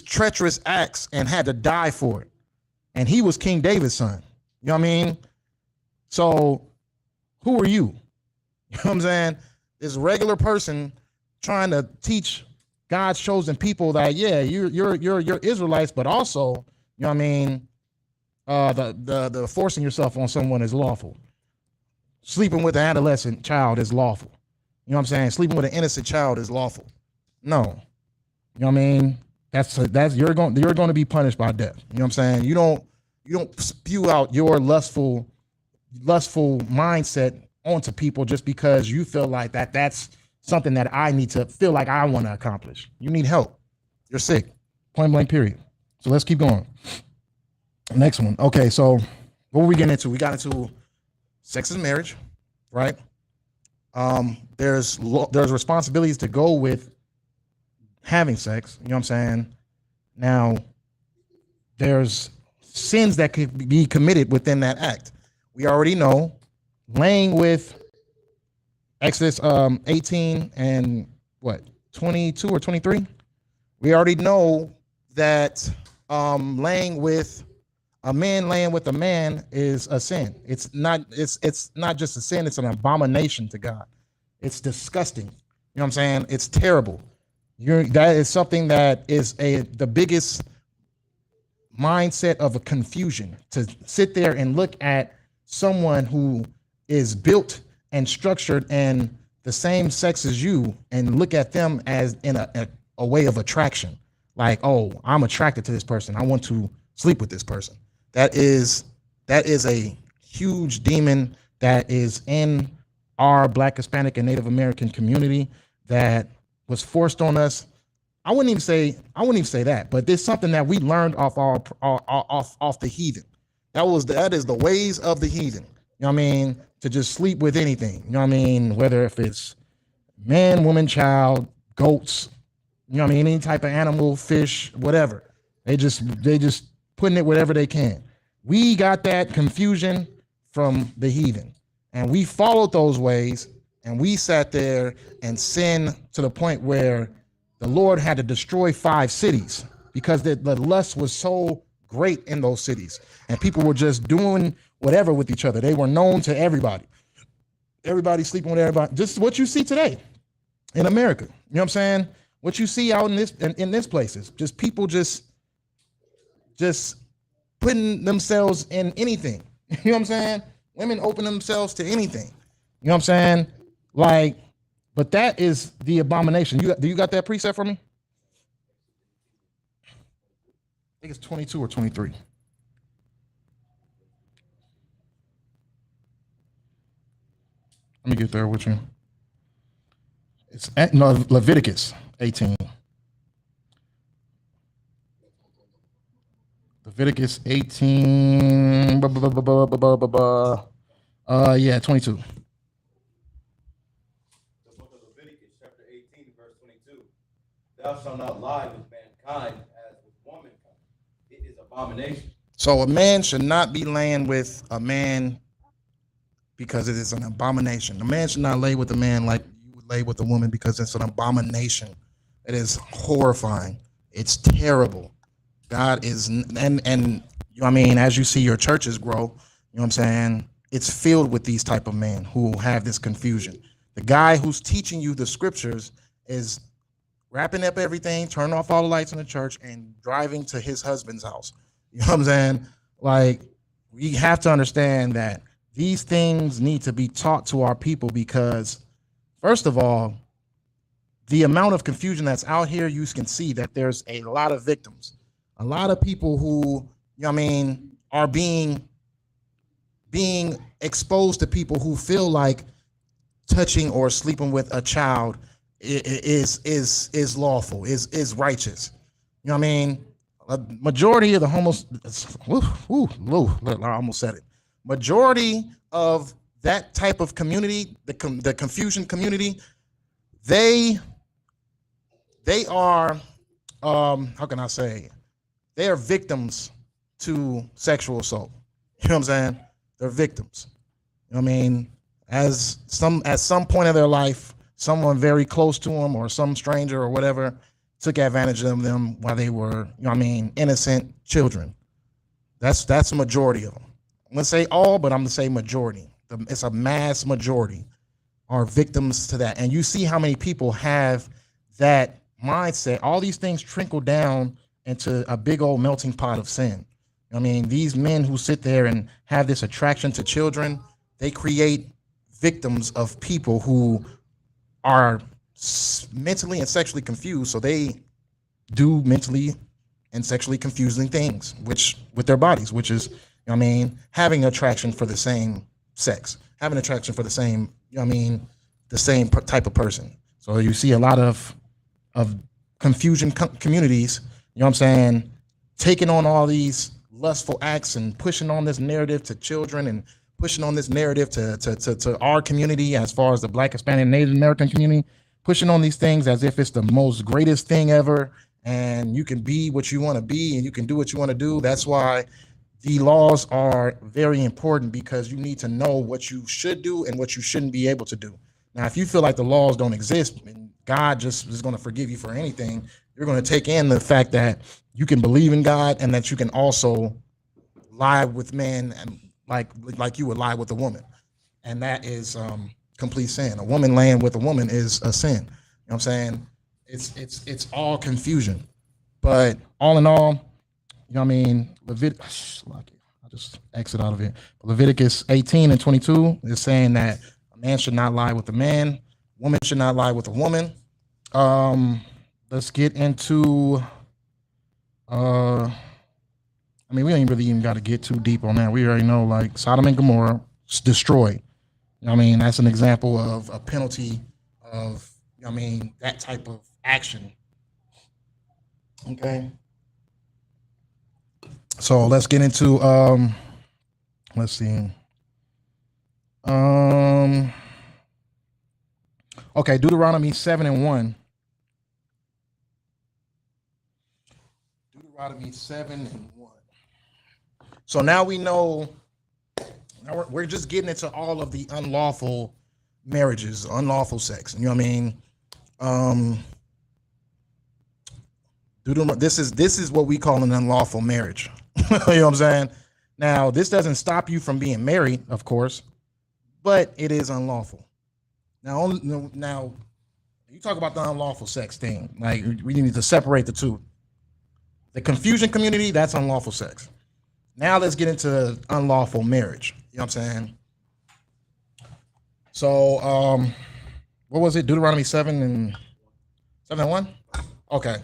treacherous acts and had to die for it. And he was King David's son. You know what I mean? So who are you? You know what I'm saying? This regular person trying to teach God's chosen people that, yeah, you're Israelites, but also, you know what I mean, the forcing yourself on someone is lawful. Sleeping with an adolescent child is lawful. You know what I'm saying? Sleeping with an innocent child is lawful. No. You know what I mean? That's you're going to be punished by death. You know what I'm saying? You don't spew out your lustful mindset onto people just because you feel like that's something that I need to feel like I want to accomplish. You need help. You're sick. Point blank, period. So let's keep going. Next one. Okay, so what were we getting into? We got into sex is marriage, right? There's responsibilities to go with having sex. You know what I'm saying? Now, there's sins that could be committed within that act. We already know laying with Exodus 18 and what 22 or 23. We already know that laying with a man is a sin. It's not just a sin, it's an abomination to God. It's disgusting. You know what I'm saying? It's terrible. That is something that is the biggest mindset of a confusion, to sit there and look at someone who is built and structured and the same sex as you and look at them as in a way of attraction. Like, oh, I'm attracted to this person. I want to sleep with this person. That is a huge demon that is in our Black, Hispanic, and Native American community that was forced on us. I wouldn't even say that, but there's something that we learned off the heathen. That is the ways of the heathen. You know what I mean? To just sleep with anything. You know what I mean? Whether if it's man, woman, child, goats, you know what I mean? Any type of animal, fish, whatever. They just putting it whatever they can. We got that confusion from the heathen, and we followed those ways, and we sat there and sinned to the point where the Lord had to destroy 5 cities because the lust was so great in those cities, and people were just doing whatever with each other. They were known to everybody. Everybody sleeping with everybody. Just what you see today in America. You know what I'm saying? What you see out in this places. Just people just putting themselves in anything. You know what I'm saying? Women open themselves to anything. You know what I'm saying? Like, but that is the abomination. Do you got that precept for me? I think it's 22 or 23. Let me get there with you. It's Leviticus 18. Leviticus 18. Yeah, 22. The book of Leviticus, chapter 18, verse 22. Thou shalt not lie with mankind as with womankind. It is abomination. So a man should not be laying with a man because it is an abomination. A man should not lay with a man like you would lay with a woman because it's an abomination. It is horrifying. It's terrible. God is, and you know what I mean, as you see your churches grow, you know what I'm saying, it's filled with these type of men who have this confusion. The guy who's teaching you the scriptures is wrapping up everything, turning off all the lights in the church, and driving to his husband's house. You know what I'm saying? Like, we have to understand that these things need to be taught to our people because, first of all, the amount of confusion that's out here, you can see that there's a lot of victims. A lot of people who, you know what I mean, are being exposed to people who feel like touching or sleeping with a child is lawful, is righteous. You know what I mean? A majority of the I almost said it. Majority of that type of community, the confusion community, they are how can I say, they are victims to sexual assault. You know what I'm saying? They're victims. You know what I mean? At some point of their life, someone very close to them or some stranger or whatever took advantage of them while they were, you know what I mean, innocent children. That's a majority of them. I'm gonna say all, but I'm gonna say majority. It's a mass majority are victims to that. And you see how many people have that mindset. All these things trickle down into a big old melting pot of sin. I mean, these men who sit there and have this attraction to children, they create victims of people who are mentally and sexually confused. So they do mentally and sexually confusing things, which with their bodies, which is, you know what I mean, having attraction for the same sex, having attraction for the same, you know what I mean, the same type of person. So you see a lot of confusion communities, you know what I'm saying, taking on all these lustful acts and pushing on this narrative to children and pushing on this narrative to our community as far as the Black, Hispanic, Native American community, pushing on these things as if it's the most greatest thing ever and you can be what you want to be and you can do what you want to do. That's why the laws are very important, because you need to know what you should do and what you shouldn't be able to do. Now, if you feel like the laws don't exist and God just is going to forgive you for anything, you're going to take in the fact that you can believe in God and that you can also lie with men and like you would lie with a woman. And that is complete sin. A woman laying with a woman is a sin. You know what I'm saying? It's all confusion. But all in all, you know what I mean? I just exit out of it. Leviticus 18 and 22 is saying that a man should not lie with a man, woman should not lie with a woman. Let's get into I mean, we ain't really even got to get too deep on that. We already know, like, Sodom and Gomorrah destroyed. You know what I mean? That's an example of a penalty of, you know what I mean, that type of action. Okay. So let's get into let's see. Okay, Deuteronomy 7 and 1. Deuteronomy 7 and 1. So now we know, now we're just getting into all of the unlawful marriages, unlawful sex. You know what I mean? This is what we call an unlawful marriage. You know what I'm saying? Now, this doesn't stop you from being married, of course, but it is unlawful. Now, you talk about the unlawful sex thing. Like, we need to separate the two. The confusion community, that's unlawful sex. Now let's get into unlawful marriage. You know what I'm saying? So, what was it? Deuteronomy 7 and 1? Okay.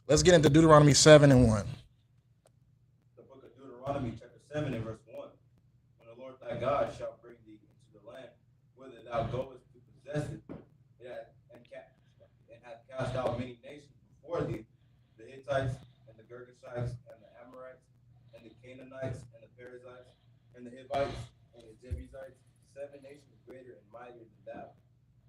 Let's get into Deuteronomy 7 and 1. The book of Deuteronomy, chapter 7 and verse 1. When the Lord thy God shall bring thee into the land, whither thou goest to possess it, and hath cast out many nations before thee, the Hittites, and the Girgashites, and the Amorites, and the Canaanites, and the Perizzites, and the Hivites, and the Jebusites, 7 nations greater and mightier than thou.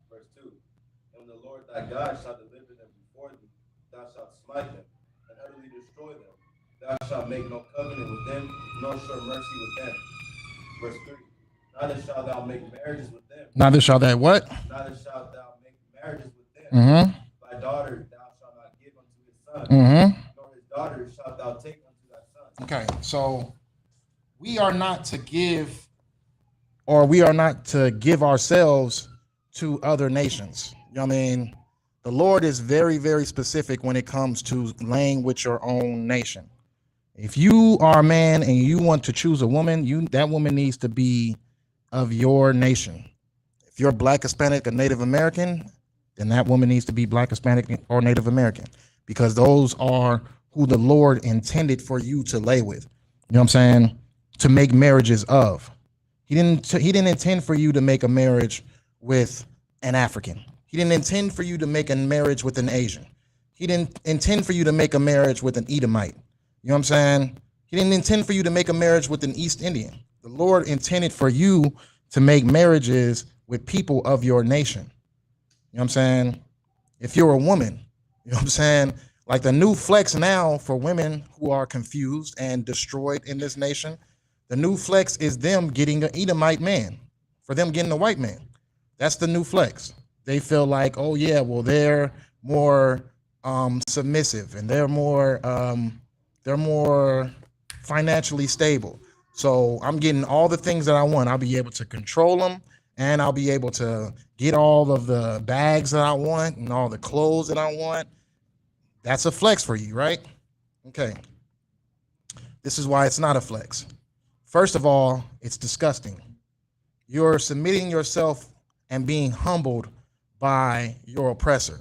Verse 2. And when the Lord thy God shall deliver them before thee, thou shalt smite them, and utterly destroy them. Thou shalt make no covenant with them, nor show mercy with them. Verse 3. Neither shalt thou make marriages with them. Neither shall that what? Neither shalt thou make marriages with them. Mm-hmm. Thy daughter thou shalt not give unto his son, nor his daughter shalt thou take unto thy son. Okay, so we are not to give, or we are not to give ourselves to other nations. You know what I mean? The Lord is very, very specific when it comes to laying with your own nation. If you are a man and you want to choose a woman, that woman needs to be of your nation. If you're Black, Hispanic, or Native American, then that woman needs to be Black, Hispanic, or Native American, because those are who the Lord intended for you to lay with. You know what I'm saying? To make marriages of. He didn't intend for you to make a marriage with an African. He didn't intend for you to make a marriage with an Asian. He didn't intend for you to make a marriage with an Edomite. You know what I'm saying? He didn't intend for you to make a marriage with an East Indian. The Lord intended for you to make marriages with people of your nation. You know what I'm saying? If you're a woman, you know what I'm saying? Like the new flex now for women who are confused and destroyed in this nation, the new flex is them getting an Edomite man, for them getting a white man. That's the new flex. They feel like, oh yeah, well they're more submissive and they're more financially stable. So I'm getting all the things that I want. I'll be able to control them, and I'll be able to get all of the bags that I want and all the clothes that I want. That's a flex for you, right? Okay. This is why it's not a flex. First of all, it's disgusting. You're submitting yourself and being humbled by your oppressor.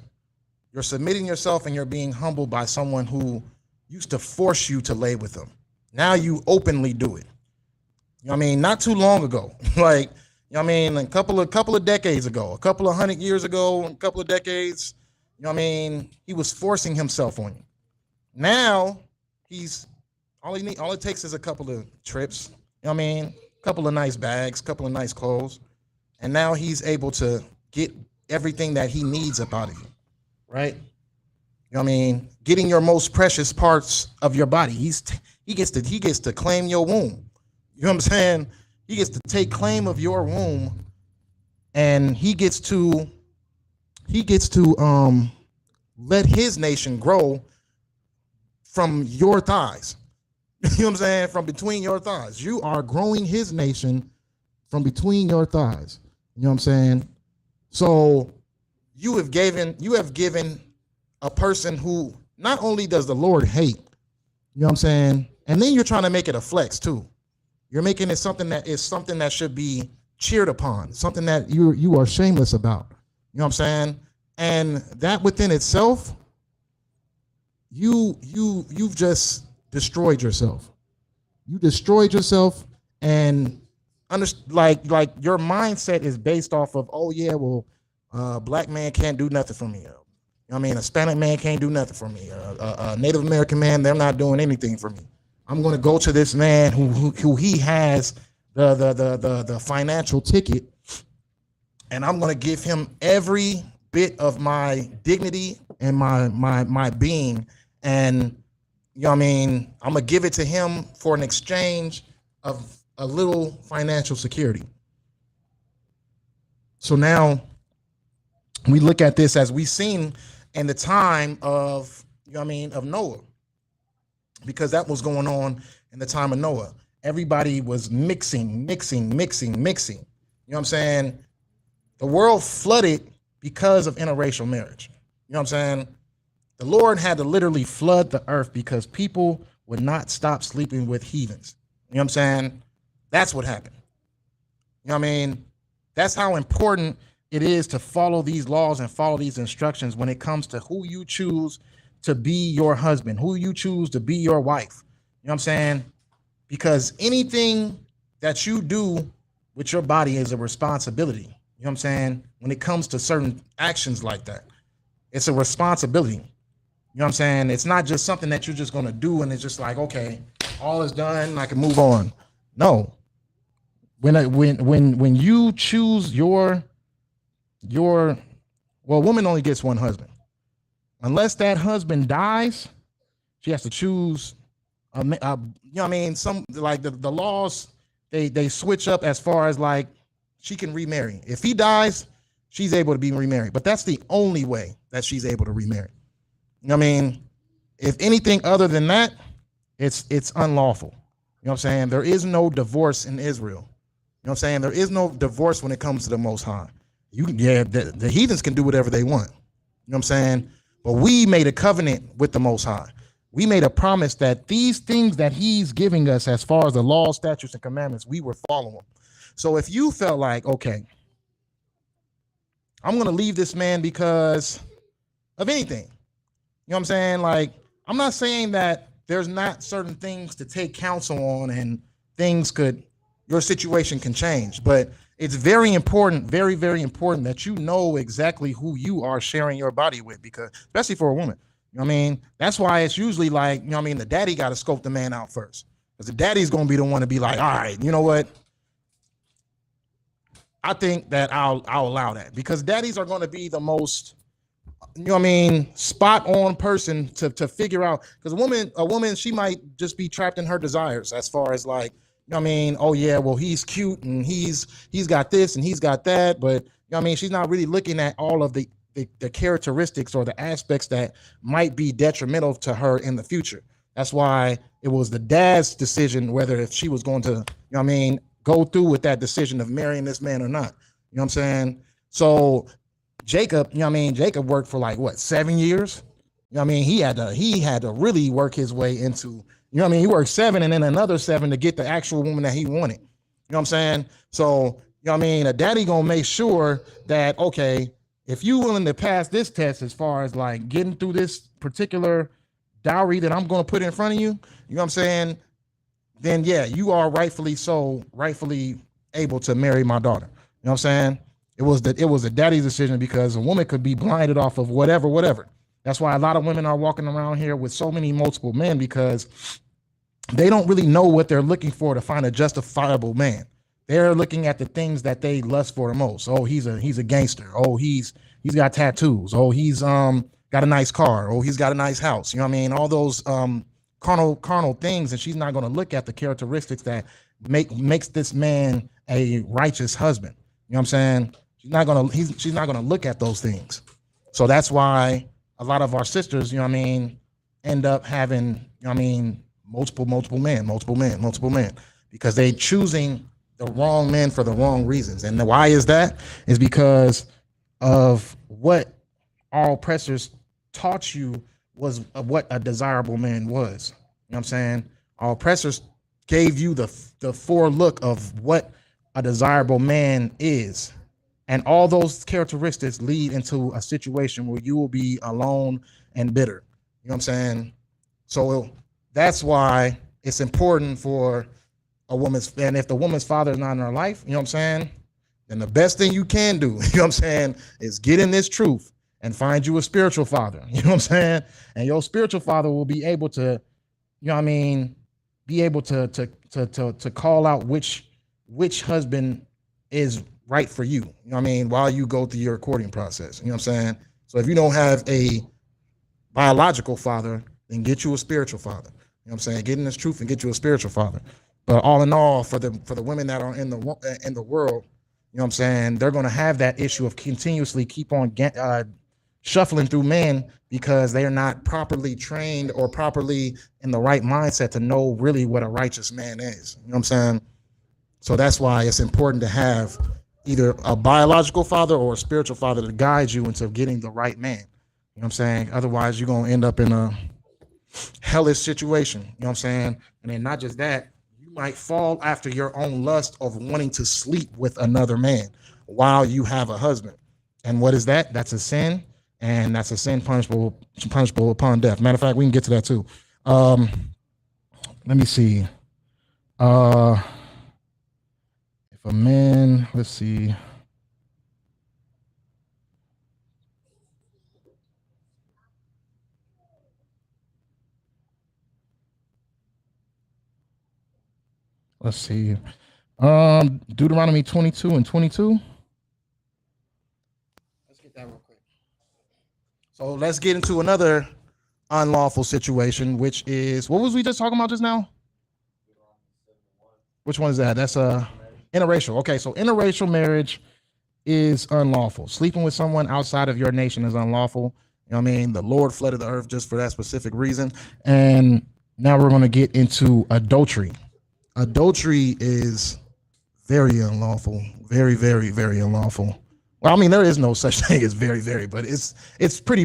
You're submitting yourself and you're being humbled by someone who used to force you to lay with them. Now you openly do it. You know what I mean? Not too long ago, like, you know what I mean? A couple of decades ago, a couple of 100 years ago, a couple of decades, you know what I mean? He was forcing himself on you. Now he's all it takes is a couple of trips, you know what I mean? A couple of nice bags, couple of nice clothes. And now he's able to get everything that he needs up out of you, right? You know what I mean? Getting your most precious parts of your body. He gets to claim your womb. You know what I'm saying? He gets to take claim of your womb, and he gets to let his nation grow from your thighs. You know what I'm saying? From between your thighs. You are growing his nation from between your thighs. You know what I'm saying? So you have given a person who not only does the Lord hate, you know what I'm saying? And then you're trying to make it a flex too. You're making it something that should be cheered upon, something that you are shameless about. You know what I'm saying? And that within itself, you've just destroyed yourself. You destroyed yourself, and like your mindset is based off of, oh yeah, well, black man can't do nothing for me. You know what I mean? A Hispanic man can't do nothing for me. A Native American man, they're not doing anything for me. I'm going to go to this man who he has the financial ticket, and I'm going to give him every bit of my dignity and my being, and you know what I mean, I'm going to give it to him for an exchange of a little financial security. So now we look at this as we've seen in the time of, you know what I mean, of Noah, because that was going on in the time of Noah. Everybody was mixing. You know what I'm saying? The world flooded because of interracial marriage. You know what I'm saying? The Lord had to literally flood the earth because people would not stop sleeping with heathens. You know what I'm saying? That's what happened. You know what I mean? That's how important it is to follow these laws and follow these instructions when it comes to who you choose to be your husband, who you choose to be your wife. You know what I'm saying? Because anything that you do with your body is a responsibility. You know what I'm saying? When it comes to certain actions like that, it's a responsibility. You know what I'm saying? It's not just something that you're just going to do and it's just like, okay, all is done, I can move on. No. When you choose your well, a woman only gets one husband. Unless that husband dies, she has to choose you know what I mean? Some like the laws, they switch up as far as like she can remarry. If he dies, she's able to be remarried. But that's the only way that she's able to remarry. You know what I mean? If anything other than that, it's unlawful. You know what I'm saying? There is no divorce in Israel. You know what I'm saying? There is no divorce when it comes to the Most High. The heathens can do whatever they want. You know what I'm saying? But we made a covenant with the Most High. We made a promise that these things that he's giving us as far as the law, statutes, and commandments, we were following them. So if you felt like, okay, I'm going to leave this man because of anything, you know what I'm saying? Like, I'm not saying that there's not certain things to take counsel on and your situation can change, but it's very important, very, very important that you know exactly who you are sharing your body with, because especially for a woman, you know what I mean? That's why it's usually like, you know what I mean? The daddy got to scope the man out first, because the daddy's going to be the one to be like, all right, you know what? I think that I'll allow that because daddies are going to be the most, you know what I mean, spot on person to figure out, because a woman she might just be trapped in her desires as far as like, you know what I mean, oh yeah, well he's cute and he's got this and he's got that, but you know what I mean, she's not really looking at all of the characteristics or the aspects that might be detrimental to her in the future. That's why it was the dad's decision whether if she was going to, you know what I mean, go through with that decision of marrying this man or not. You know what I'm saying? So Jacob, you know what I mean, Jacob worked for like what, 7 years? You know what I mean? He had to really work his way into, you know what I mean, he worked 7 and then another 7 to get the actual woman that he wanted. You know what I'm saying? So, you know what I mean, a daddy gonna make sure that, okay, if you willing to pass this test as far as like getting through this particular dowry that I'm gonna put in front of you, you know what I'm saying? Then yeah, you are rightfully able to marry my daughter. You know what I'm saying? It was a daddy's decision because a woman could be blinded off of whatever. That's why a lot of women are walking around here with so many multiple men, because they don't really know what they're looking for to find a justifiable man. They're looking at the things that they lust for the most. Oh, he's a gangster. Oh, he's got tattoos. Oh, he's got a nice car. Oh, he's got a nice house. You know what I mean? All those carnal things, and she's not going to look at the characteristics that makes this man a righteous husband. You know what I'm saying? She's not gonna look at those things. So that's why a lot of our sisters, you know what I mean, end up having, you know what I mean, multiple men, because they choosing the wrong men for the wrong reasons. And why is that? Is because of what our oppressors taught you was what a desirable man was. You know what I'm saying? Our oppressors gave you the forelook of what a desirable man is. And all those characteristics lead into a situation where you will be alone and bitter. You know what I'm saying? So that's why it's important for a woman's, and if the woman's father is not in her life, you know what I'm saying? Then the best thing you can do, you know what I'm saying, is get in this truth and find you a spiritual father. You know what I'm saying? And your spiritual father will be able to, you know what I mean, be able to call out which husband is right for you. You know what I mean? While you go through your courting process. You know what I'm saying? So if you don't have a biological father, then get you a spiritual father. You know what I'm saying? Get in this truth and get you a spiritual father. But all in all, for the women that are in the world, you know what I'm saying, they're going to have that issue of continuously keep on shuffling through men because they are not properly trained or properly in the right mindset to know really what a righteous man is. You know what I'm saying? So that's why it's important to have either a biological father or a spiritual father to guide you into getting the right man. You know what I'm saying? Otherwise, you're going to end up in a hellish situation. You know what I'm saying? And then not just that, you might fall after your own lust of wanting to sleep with another man while you have a husband. And what is that? That's a sin. And that's a sin punishable upon death. Matter of fact, we can get to that too. Let me see. If a man, let's see. Let's see. Deuteronomy 22 and 22. Let's get that real quick. So let's get into another unlawful situation, which is, what was we just talking about just now? Which one is that? That's interracial. Okay, so interracial marriage is unlawful. Sleeping with someone outside of your nation is unlawful. You know what I mean? The Lord flooded the earth just for that specific reason. And now we're going to get into adultery. Adultery is very unlawful. Very, very, very unlawful. Well, I mean, there is no such thing as very, very, but it's pretty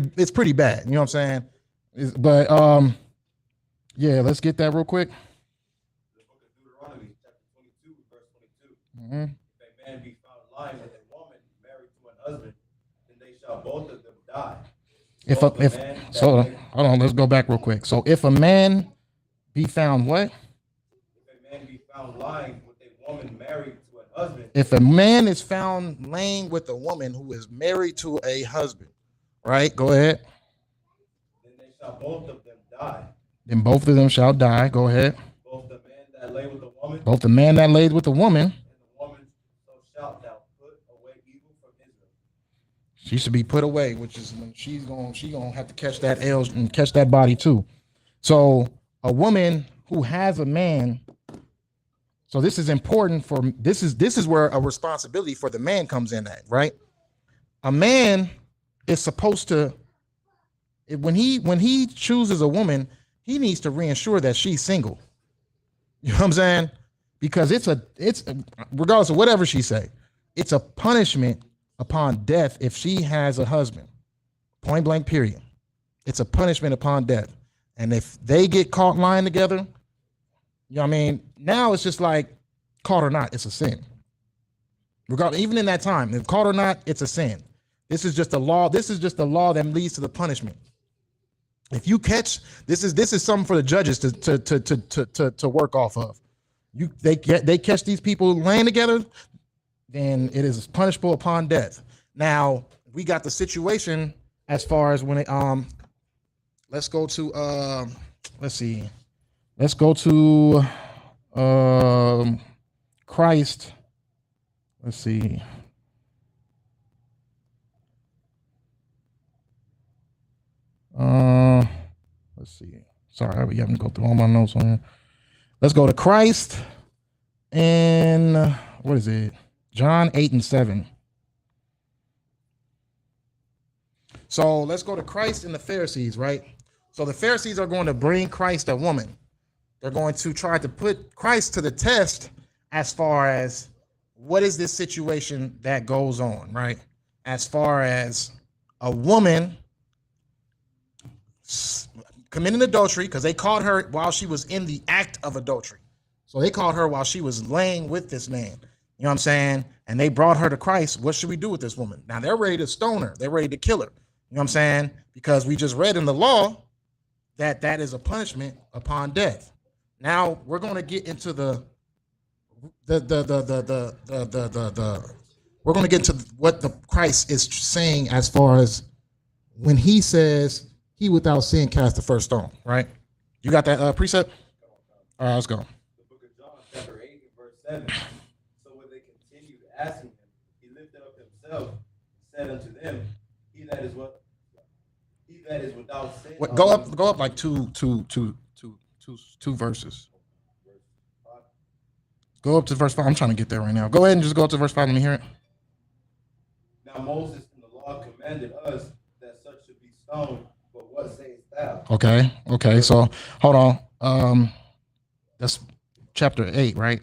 bad. You know what I'm saying? But yeah, let's get that real quick. The book of Deuteronomy, chapter 22, verse 22. Mm-hmm. If a man be found lying with a woman married to an husband, then they shall both of them die. Hold on, let's go back real quick. So if a man be found what? If a man be found lying with a woman married to an husband. If a man is found laying with a woman who is married to a husband, right? Go ahead. Then they shall both of them die. Then both of them shall die. Go ahead. Both the man that lay with the woman. Both the man that laid with the woman. And the woman, so shalt thou put She should be put away, which is when she gonna have to catch that L and catch that body too. So a woman who has a man, so this is important for this is where a responsibility for the man comes in at, right? A man is supposed to, when he chooses a woman, he needs to reassure that she's single. You know what I'm saying? Because it's regardless of whatever she say, it's a punishment upon death if she has a husband. Point blank, period. It's a punishment upon death. And if they get caught lying together, you know what I mean? Now it's just like, caught or not, it's a sin. Regardless, even in that time, if caught or not, it's a sin. This is just a law. This is just a law that leads to the punishment. If you catch, this is something for the judges to work off of. They catch these people laying together, then it is punishable upon death. Now we got the situation as far as when it let's go to Christ. Let's see. Let's see. Sorry, we haven't go through all my notes on here. Let's go to Christ and what is it? John 8:7. So let's go to Christ and the Pharisees, right? So the Pharisees are going to bring Christ a woman. They're going to try to put Christ to the test as far as what is this situation that goes on, right? As far as a woman committing adultery, because they caught her while she was in the act of adultery. So they caught her while she was laying with this man. You know what I'm saying? And they brought her to Christ. What should we do with this woman? Now they're ready to stone her. They're ready to kill her. You know what I'm saying? Because we just read in the law that that is a punishment upon death. Now we're going to get into we're going to get into what the Christ is saying as far as when he says he without sin cast the first stone, right? You got that precept? All right, let's go. The book of John, chapter 8, verse 7. So when they continued asking him, he lifted up himself and said unto them, He that is without sin. What, go up like two verses. Go up to verse 5. I'm trying to get there right now. Go ahead and just go up to verse 5. Let me hear it. Now Moses in the law commanded us that such should be stoned, but what sayest thou? Okay. So hold on. That's chapter 8, right?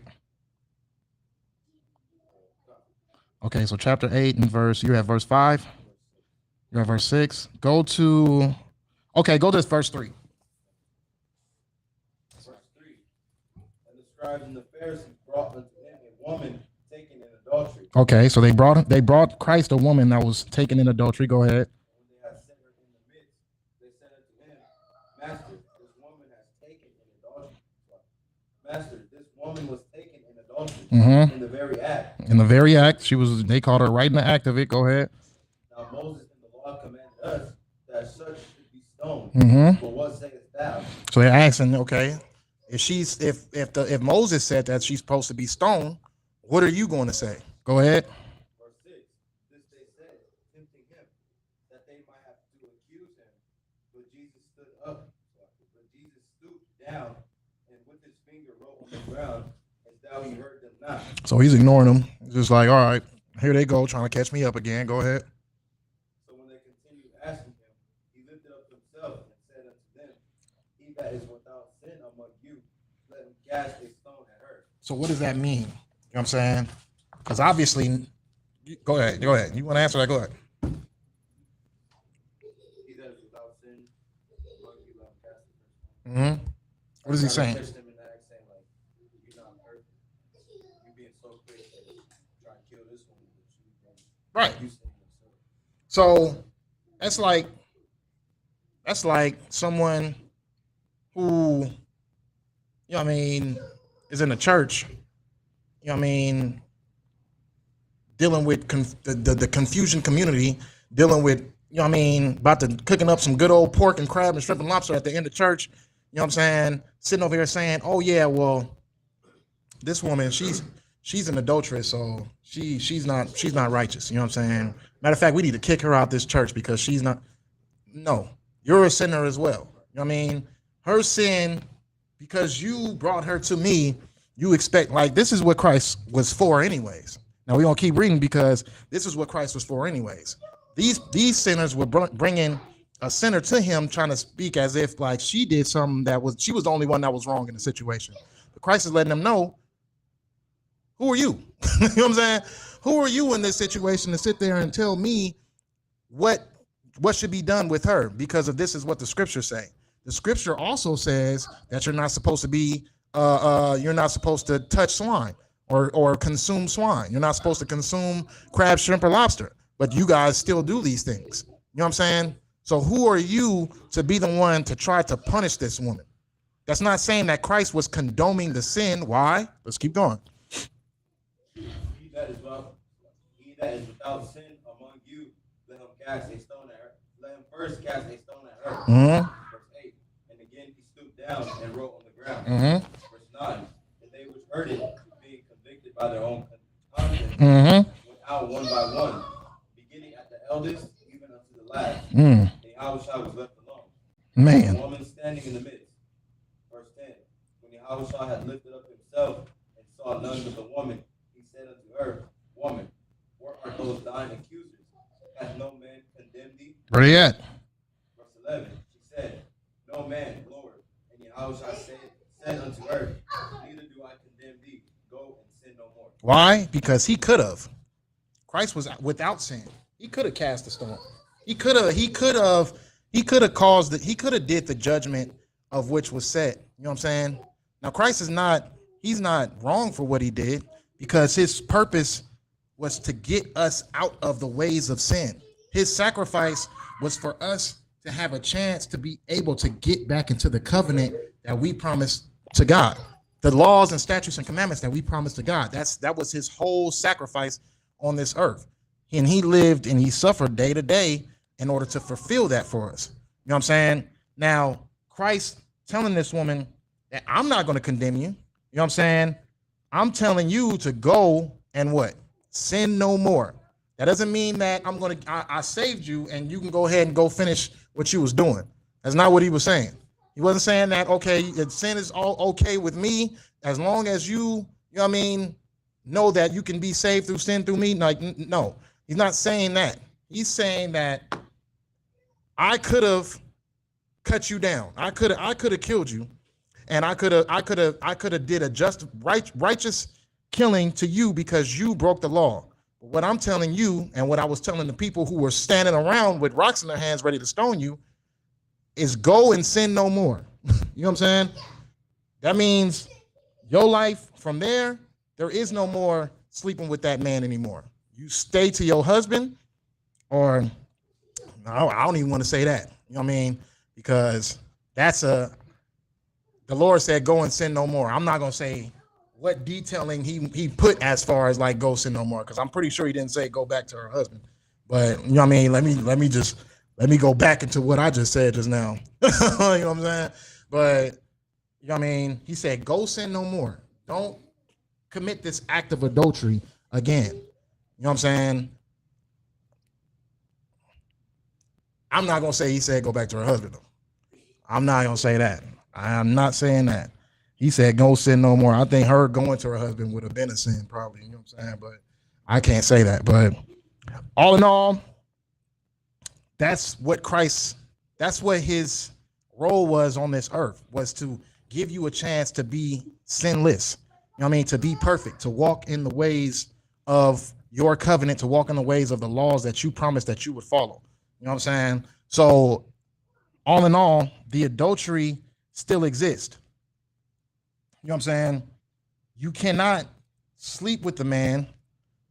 Okay, so chapter 8 and you have verse 5. You have verse 6. Go to verse 3. Verse 3. And the scribes and the Pharisees brought unto him a woman taken in adultery. Okay, so they brought Christ a woman that was taken in adultery. Go ahead. When they had set her in the midst, they said unto him, Master, this woman has taken in adultery. Master, this woman was taken in adultery in the very act. In the very act, they caught her right in the act of it. Go ahead. Now Moses in the law commanded us that such should be stoned. But what sayest thou? So they're asking, okay, if Moses said that she's supposed to be stoned, what are you going to say? Go ahead. Verse 6. This they said, tempting him, that they might have to accuse him. But Jesus stooped down, and with his finger wrote on the ground, as thou he heard them not. So he's ignoring them. He's just like, all right, here they go, trying to catch me up again. Go ahead. So when they continued asking him, he lifted up himself and said unto them, He that is without sin among you, let him cast a stone at her. So what does that mean? You know what I'm saying? Because obviously, go ahead. You want to answer that? Go ahead. He that is without sin among you, let him cast a stone. What is he saying? Catch them in the act saying, like, you're not perfect. You being so quick to try and kill this woman. Right. You sin yourself. So that's like someone who, you know what I mean, is in the church, you know what I mean, dealing with the confusion community, dealing with, you know what I mean, about to cooking up some good old pork and crab and shrimp and lobster at the end of church, you know what I'm saying, sitting over here saying, oh yeah, well, this woman, she's an adulteress, so she's not righteous, you know what I'm saying? Matter of fact, we need to kick her out this church because she's not. No, you're a sinner as well. You know what I mean? Her sin, because you brought her to me, you expect, like, this is what Christ was for anyways. Now we're going to keep reading because this is what Christ was for anyways. These sinners were bringing a sinner to him, trying to speak as if like she did something she was the only one that was wrong in the situation. But Christ is letting them know, who are you? You know what I'm saying? Who are you in this situation to sit there and tell me what should be done with her? Because of this is what the scriptures say. The scripture also says that you're not supposed to be, you're not supposed to touch swine or consume swine. You're not supposed to consume crab, shrimp, or lobster. But you guys still do these things. You know what I'm saying? So who are you to be the one to try to punish this woman? That's not saying that Christ was condoning the sin. Why? Let's keep going. He that is without sin among you, let him cast a stone at her. Let him first cast a stone at her. Mm-hmm. Verse 8. And again he stooped down and wrote on the ground. Mm-hmm. Verse 9. And they which heard it, being convicted by their own conscience, Mm-hmm. went out one by one, beginning at the eldest, even unto the last. Mm. And Yahushua was left alone. Man. A woman standing in the midst. Verse 10. When Yahushua had lifted up himself and saw none but the woman, he said unto her, Woman, where are those thine accusers? Hath no man condemned thee? Where they at? Verse 11. She said, No man, Lord. And Yahushua said unto her, Neither do I condemn thee. Go and sin no more. Why? Because he could have. Christ was without sin. He could have cast the stone. He could have did the judgment of which was set. You know what I'm saying? Now Christ he's not wrong for what he did, because his purpose was to get us out of the ways of sin. His sacrifice was for us to have a chance to be able to get back into the covenant that we promised to God. The laws and statutes and commandments that we promised to God. That was his whole sacrifice on this earth. And he lived and he suffered day to day in order to fulfill that for us. You know what I'm saying? Now, Christ telling this woman that I'm not going to condemn you. You know what I'm saying? I'm telling you to go and what? Sin no more. That doesn't mean that I saved you and you can go ahead and go finish what you was doing. That's not what he was saying. He wasn't saying that, okay, sin is all okay with me as long as you know what I mean, know that you can be saved through sin through me. Like, no, he's not saying that. He's saying that I could have cut you down. I could have killed you, and I could have did a just righteous killing to you because you broke the law. But what I'm telling you, and what I was telling the people who were standing around with rocks in their hands ready to stone you, is go and sin no more. You know what I'm saying? That means your life from there is no more sleeping with that man anymore. You stay to your husband, or I don't even want to say that. You know what I mean? Because the Lord said, go and sin no more. I'm not going to say what detailing he put as far as like go sin no more, because I'm pretty sure he didn't say go back to her husband. But you know what I mean? Let me go back into what I just said just now. You know what I'm saying? But you know what I mean? He said, go sin no more. Don't commit this act of adultery again. You know what I'm saying? I'm not going to say he said go back to her husband, though. I'm not going to say that. I'm not saying that. He said go sin no more. I think her going to her husband would have been a sin probably. You know what I'm saying? But I can't say that. But all in all, that's what his role was on this earth, was to give you a chance to be sinless. You know what I mean? To be perfect, to walk in the ways of your covenant, to walk in the ways of the laws that you promised that you would follow. You know what I'm saying? So all in all, the adultery still exists. You know what I'm saying? You cannot sleep with the man,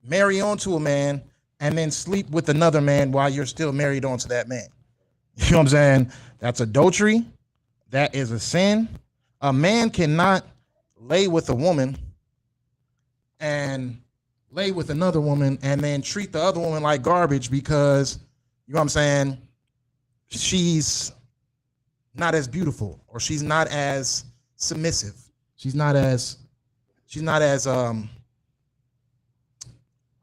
marry onto a man, and then sleep with another man while you're still married onto that man. You know what I'm saying? That's adultery. That is a sin. A man cannot lay with a woman and lay with another woman and then treat the other woman like garbage because, you know what I'm saying, she's not as beautiful or she's not as submissive. She's not as I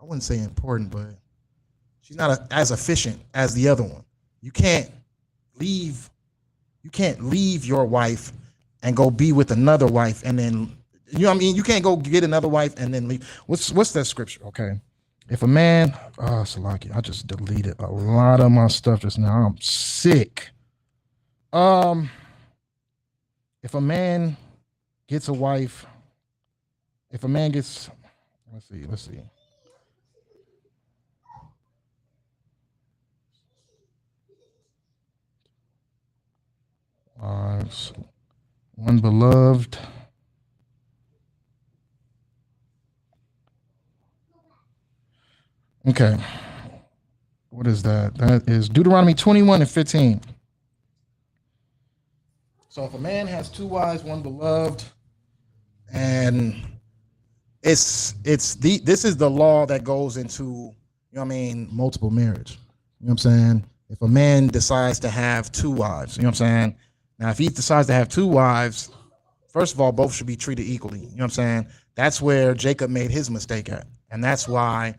wouldn't say important, but she's not as efficient as the other one. You can't leave your wife and go be with another wife and then you know what I mean? You can't go get another wife and then leave. What's that scripture? Okay. If a man, Salaki, I just deleted a lot of my stuff just now. I'm sick. If a man gets a wife, if a man gets, let's see. One beloved. Okay. What is that? That is Deuteronomy 21:15. So if a man has two wives, one beloved, and this is the law that goes into, you know what I mean, multiple marriage. You know what I'm saying? If a man decides to have two wives, you know what I'm saying? Now, if he decides to have two wives, first of all, both should be treated equally. You know what I'm saying? That's where Jacob made his mistake at. And that's why,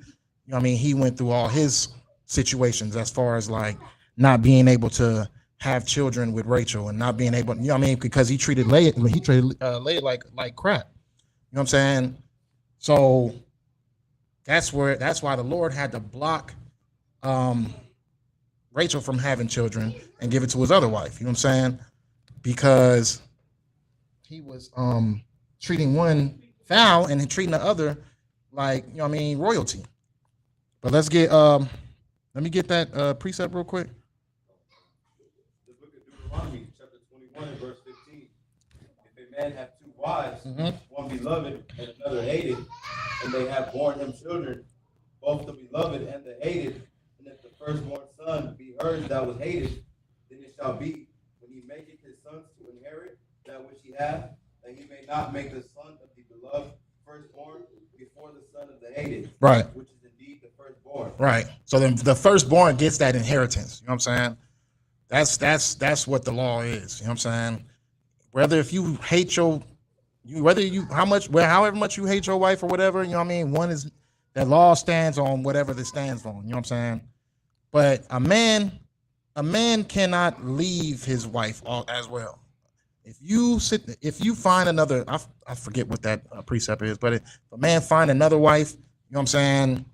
you know what I mean, he went through all his situations as far as like not being able to have children with Rachel and not being able, you know what I mean, because he treated Leah like crap. You know what I'm saying? So that's why the Lord had to block Rachel from having children and give it to his other wife. You know what I'm saying? Because he was treating one foul and treating the other like, you know what I mean, royalty. But let me get that precept real quick. The book of Deuteronomy, chapter 21 and verse 15. If a man have two wives, one beloved and another hated, and they have borne him children, both the beloved and the hated, and if the firstborn son be hers that was hated, then it shall be, when he maketh his sons to inherit that which he hath, that he may not make the son of the beloved firstborn before the son of the hated, right? Which is indeed the firstborn, right? So then the firstborn gets that inheritance. You know what I'm saying? That's what the law is. You know what I'm saying? Whether if you hate however much you hate your wife or whatever, you know what I mean? One is that law stands on whatever it stands on. You know what I'm saying? But a man cannot leave his wife as well. If you find another, I forget what that precept is, but if a man find another wife, you know what I'm saying,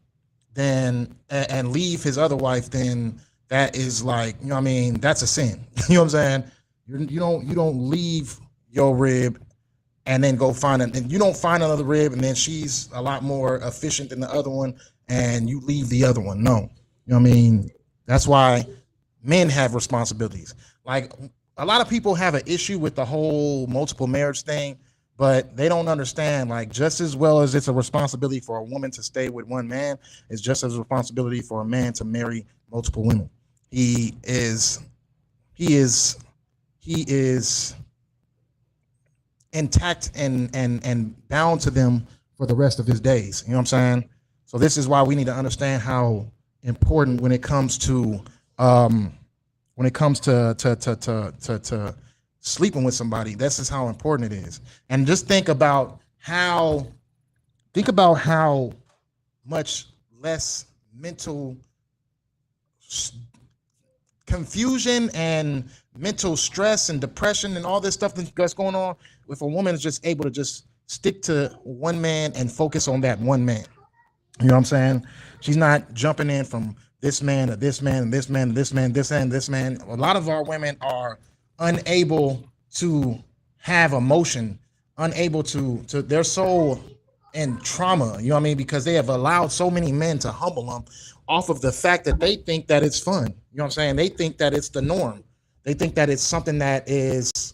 then and leave his other wife, then that is like, you know what I mean, that's a sin. You know what I'm saying? You don't leave your rib and then go and you don't find another rib and then she's a lot more efficient than the other one and you leave the other one. No. You know what I mean? That's why men have responsibilities. Like a lot of people have an issue with the whole multiple marriage thing, but they don't understand, like, just as well as it's a responsibility for a woman to stay with one man, it's just as a responsibility for a man to marry multiple women. He is intact and bound to them for the rest of his days. You know what I'm saying? So this is why we need to understand how important when it comes to sleeping with somebody. This is how important it is. And just think about how much less mental confusion and mental stress and depression and all this stuff that's going on if a woman is just able to just stick to one man and focus on that one man. You know what I'm saying? She's not jumping in from this man to this man and this man and this man, this and this man. A lot of our women are unable to have emotion, unable to they're so in trauma, you know what I mean? Because they have allowed so many men to humble them off of the fact that they think that it's fun. You know what I'm saying? They think that it's the norm. They think that it's something that is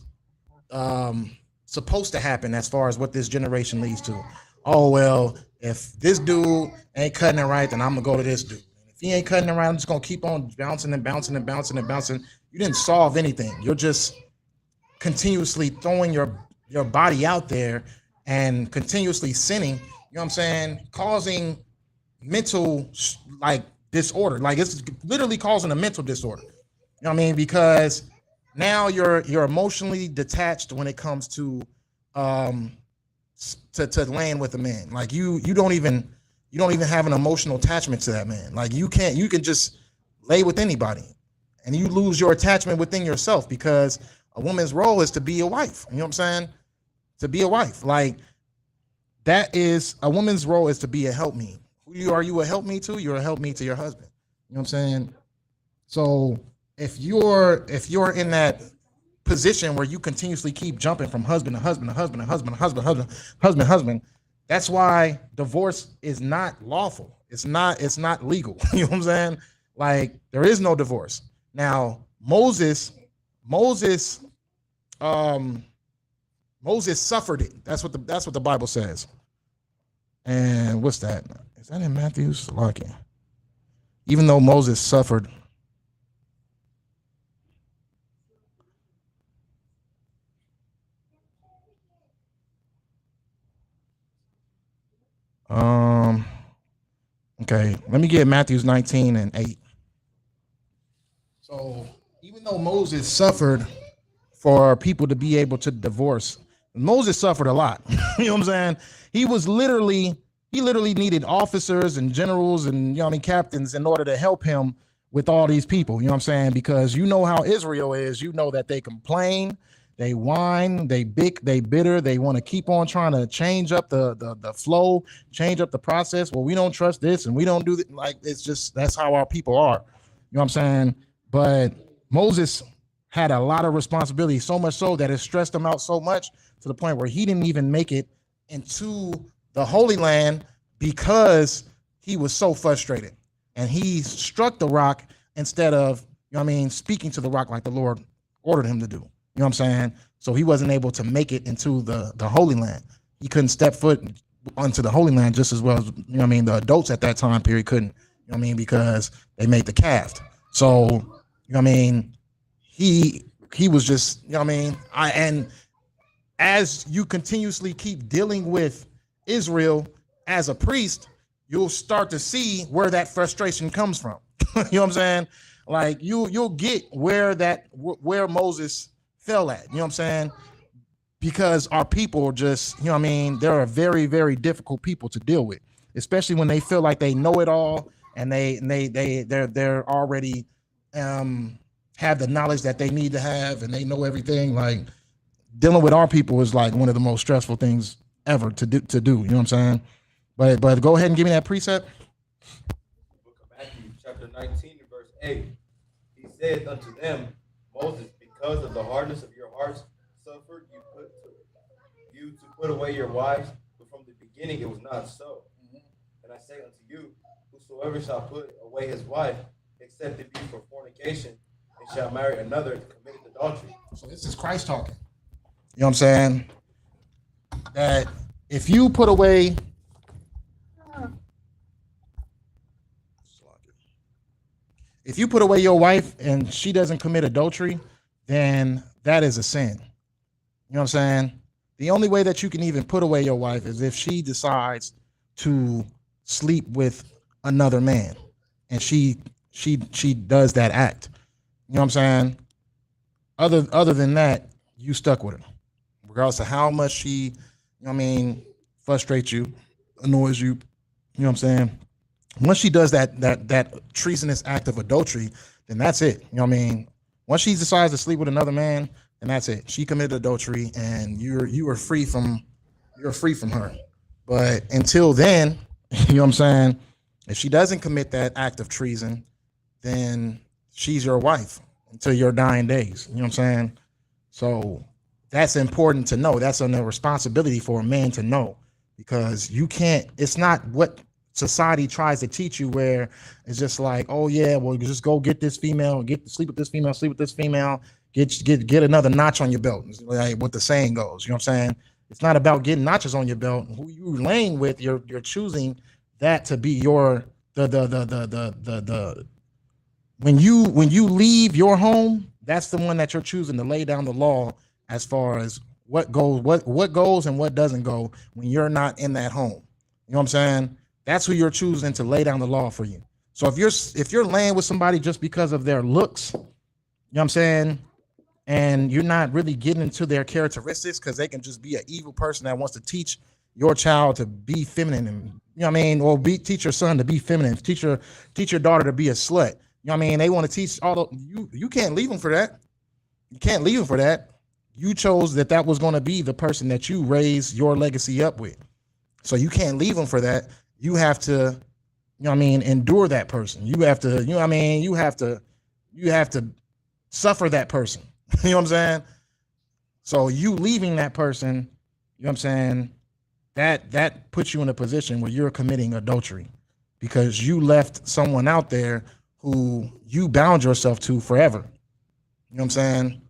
supposed to happen as far as what this generation leads to. Oh, well, if this dude ain't cutting it right, then I'm going to go to this dude. If he ain't cutting it right, I'm just going to keep on bouncing and bouncing and bouncing and bouncing. You didn't solve anything. You're just continuously throwing your body out there and continuously sinning, you know what I'm saying, causing mental like disorder. Like it's literally causing a mental disorder. You know what I mean? Because now you're emotionally detached when it comes to laying with a man. Like you don't even you don't even have an emotional attachment to that man. Like you can just lay with anybody and you lose your attachment within yourself, because a woman's role is to be a wife. You know what I'm saying? To be a wife. Like that is a woman's role, is to be a helpmeet. Are you a helpmeet to? You're a helpmeet to your husband. You know what I'm saying? So if you're in that position where you continuously keep jumping from husband to husband to husband to husband to husband, husband, that's why divorce is not lawful. It's not legal. You know what I'm saying? Like there is no divorce. Now Moses suffered it. That's what the Bible says. And what's that? Is that in Matthew's? Like, even though Moses suffered, okay, let me get Matthew's 19:8. So even though Moses suffered for people to be able to divorce, Moses suffered a lot. You know what I'm saying? He literally needed officers and generals and captains in order to help him with all these people. You know what I'm saying? Because you know how Israel is. You know that they complain, they whine, they bitter, they want to keep on trying to change up the flow, change up the process. Well, we don't trust this and we don't do that. Like it's just, that's how our people are. You know what I'm saying? But Moses had a lot of responsibility, so much so that it stressed him out so much to the point where he didn't even make it into the Holy Land because he was so frustrated. And he struck the rock instead of, speaking to the rock like the Lord ordered him to do. You know what I'm saying? So he wasn't able to make it into the Holy Land. He couldn't step foot onto the Holy Land just as well as, the adults at that time period couldn't, because they made the calf. So, he was just, and as you continuously keep dealing with Israel as a priest, you'll start to see where that frustration comes from. You know what I'm saying? Like you'll get where Moses fell at. You know what I'm saying? Because our people just, they're a very, very difficult people to deal with, especially when they feel like they know it all and they're already have the knowledge that they need to have and they know everything. Like dealing with our people is like one of the most stressful things ever to do. You know what I'm saying? But go ahead and give me that precept. Book of Matthew, chapter 19, and verse 8. He said unto them, Moses, because of the hardness of your hearts, suffered you to put away your wives, but from the beginning it was not so. And I say unto you, whosoever shall put away his wife, except it be for fornication, and shall marry another, committeth adultery. So this is Christ talking. You know what I'm saying? That if you put away your wife and she doesn't commit adultery, then that is a sin. You know what I'm saying? The only way that you can even put away your wife is if she decides to sleep with another man and she does that act. You know what I'm saying? Other than that, you stuck with her. Regardless of how much she, frustrates you, annoys you, you know what I'm saying? Once she does that treasonous act of adultery, then that's it. You know what I mean? Once she decides to sleep with another man, then that's it. She committed adultery and you're free from her. But until then, you know what I'm saying? If she doesn't commit that act of treason, then she's your wife until your dying days. You know what I'm saying? So that's important to know. That's a responsibility for a man to know, because you can't, it's not what society tries to teach you, where it's just like, oh yeah, well, you just go get this female, sleep with this female, get another notch on your belt. It's like what the saying goes. You know what I'm saying? It's not about getting notches on your belt. Who you laying with, you're choosing that to be your when you leave your home, that's the one that you're choosing to lay down the law as far as what goes and what doesn't go when you're not in that home. You know what I'm saying? That's who you're choosing to lay down the law for you. So if you're laying with somebody just because of their looks, you know what I'm saying, and you're not really getting into their characteristics, because they can just be an evil person that wants to teach your child to be feminine and You know what I mean? Or teach your son to be feminine. Teach your daughter to be a slut. You know what I mean? They want to teach all the you can't leave them for that. You can't leave them for that. You chose that was going to be the person that you raised your legacy up with. So you can't leave them for that. You have to, you know what I mean, endure that person. You have to, you know what I mean, you have to suffer that person. You know what I'm saying? So you leaving that person, you know what I'm saying, that puts you in a position where you're committing adultery because you left someone out there who you bound yourself to forever. You know what I'm saying?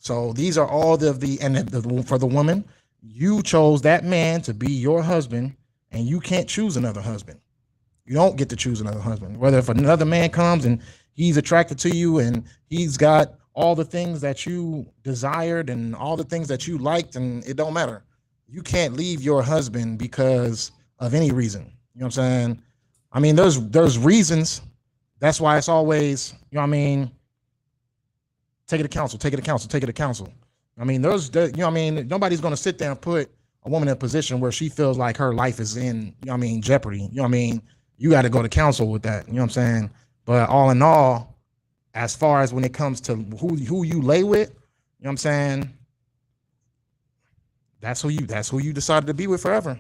So these are all for the woman, you chose that man to be your husband, and you can't choose another husband. You don't get to choose another husband. Whether if another man comes and he's attracted to you and he's got all the things that you desired and all the things that you liked, and it don't matter. You can't leave your husband because of any reason. You know what I'm saying? I mean, there's reasons. That's why it's always, you know what I mean, take it to counsel, take it to counsel, take it to counsel. I mean, you know what I mean, nobody's going to sit there and put a woman in a position where she feels like her life is in, you know what I mean, jeopardy. You know what I mean? You got to go to counsel with that. You know what I'm saying? But all in all, as far as when it comes to who you lay with, you know what I'm saying? That's who you decided to be with forever.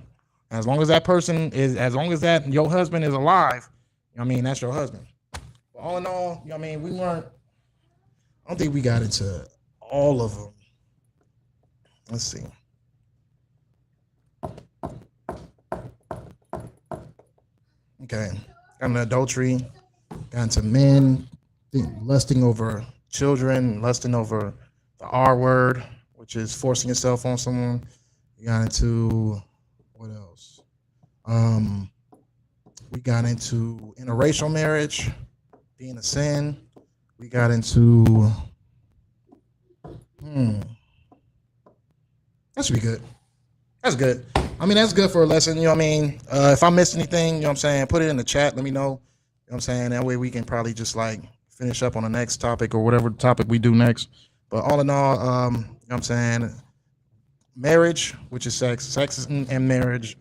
As long as that your husband is alive, you know what I mean, that's your husband. But all in all, you know what I mean, I don't think we got into all of them. Let's see. Okay. Got into adultery, got into men, lusting over children, lusting over the R word, which is forcing yourself on someone. We got into what else? We got into interracial marriage being a sin. We got into that should be good. That's good. I mean, that's good for a lesson, you know what I mean? If I missed anything, you know what I'm saying, put it in the chat, let me know. You know what I'm saying? That way we can probably just like finish up on the next topic or whatever topic we do next. But all in all, you know what I'm saying, marriage, which is sex and marriage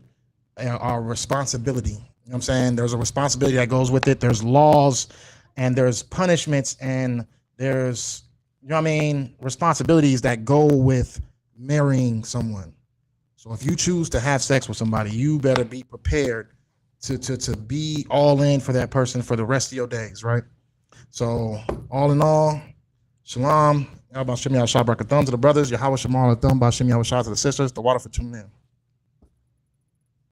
are responsibility. You know what I'm saying? There's a responsibility that goes with it. There's laws and there's punishments and there's, you know what I mean, responsibilities that go with marrying someone. So if you choose to have sex with somebody, you better be prepared to be all in for that person for the rest of your days, right? So all in all, shalom. Yahweh Shem Yahweh Shah Barakah Thumb to the brothers. Yahweh Shemal Thumb Bashim Yahweh Shah to the sisters. The water for tuning in.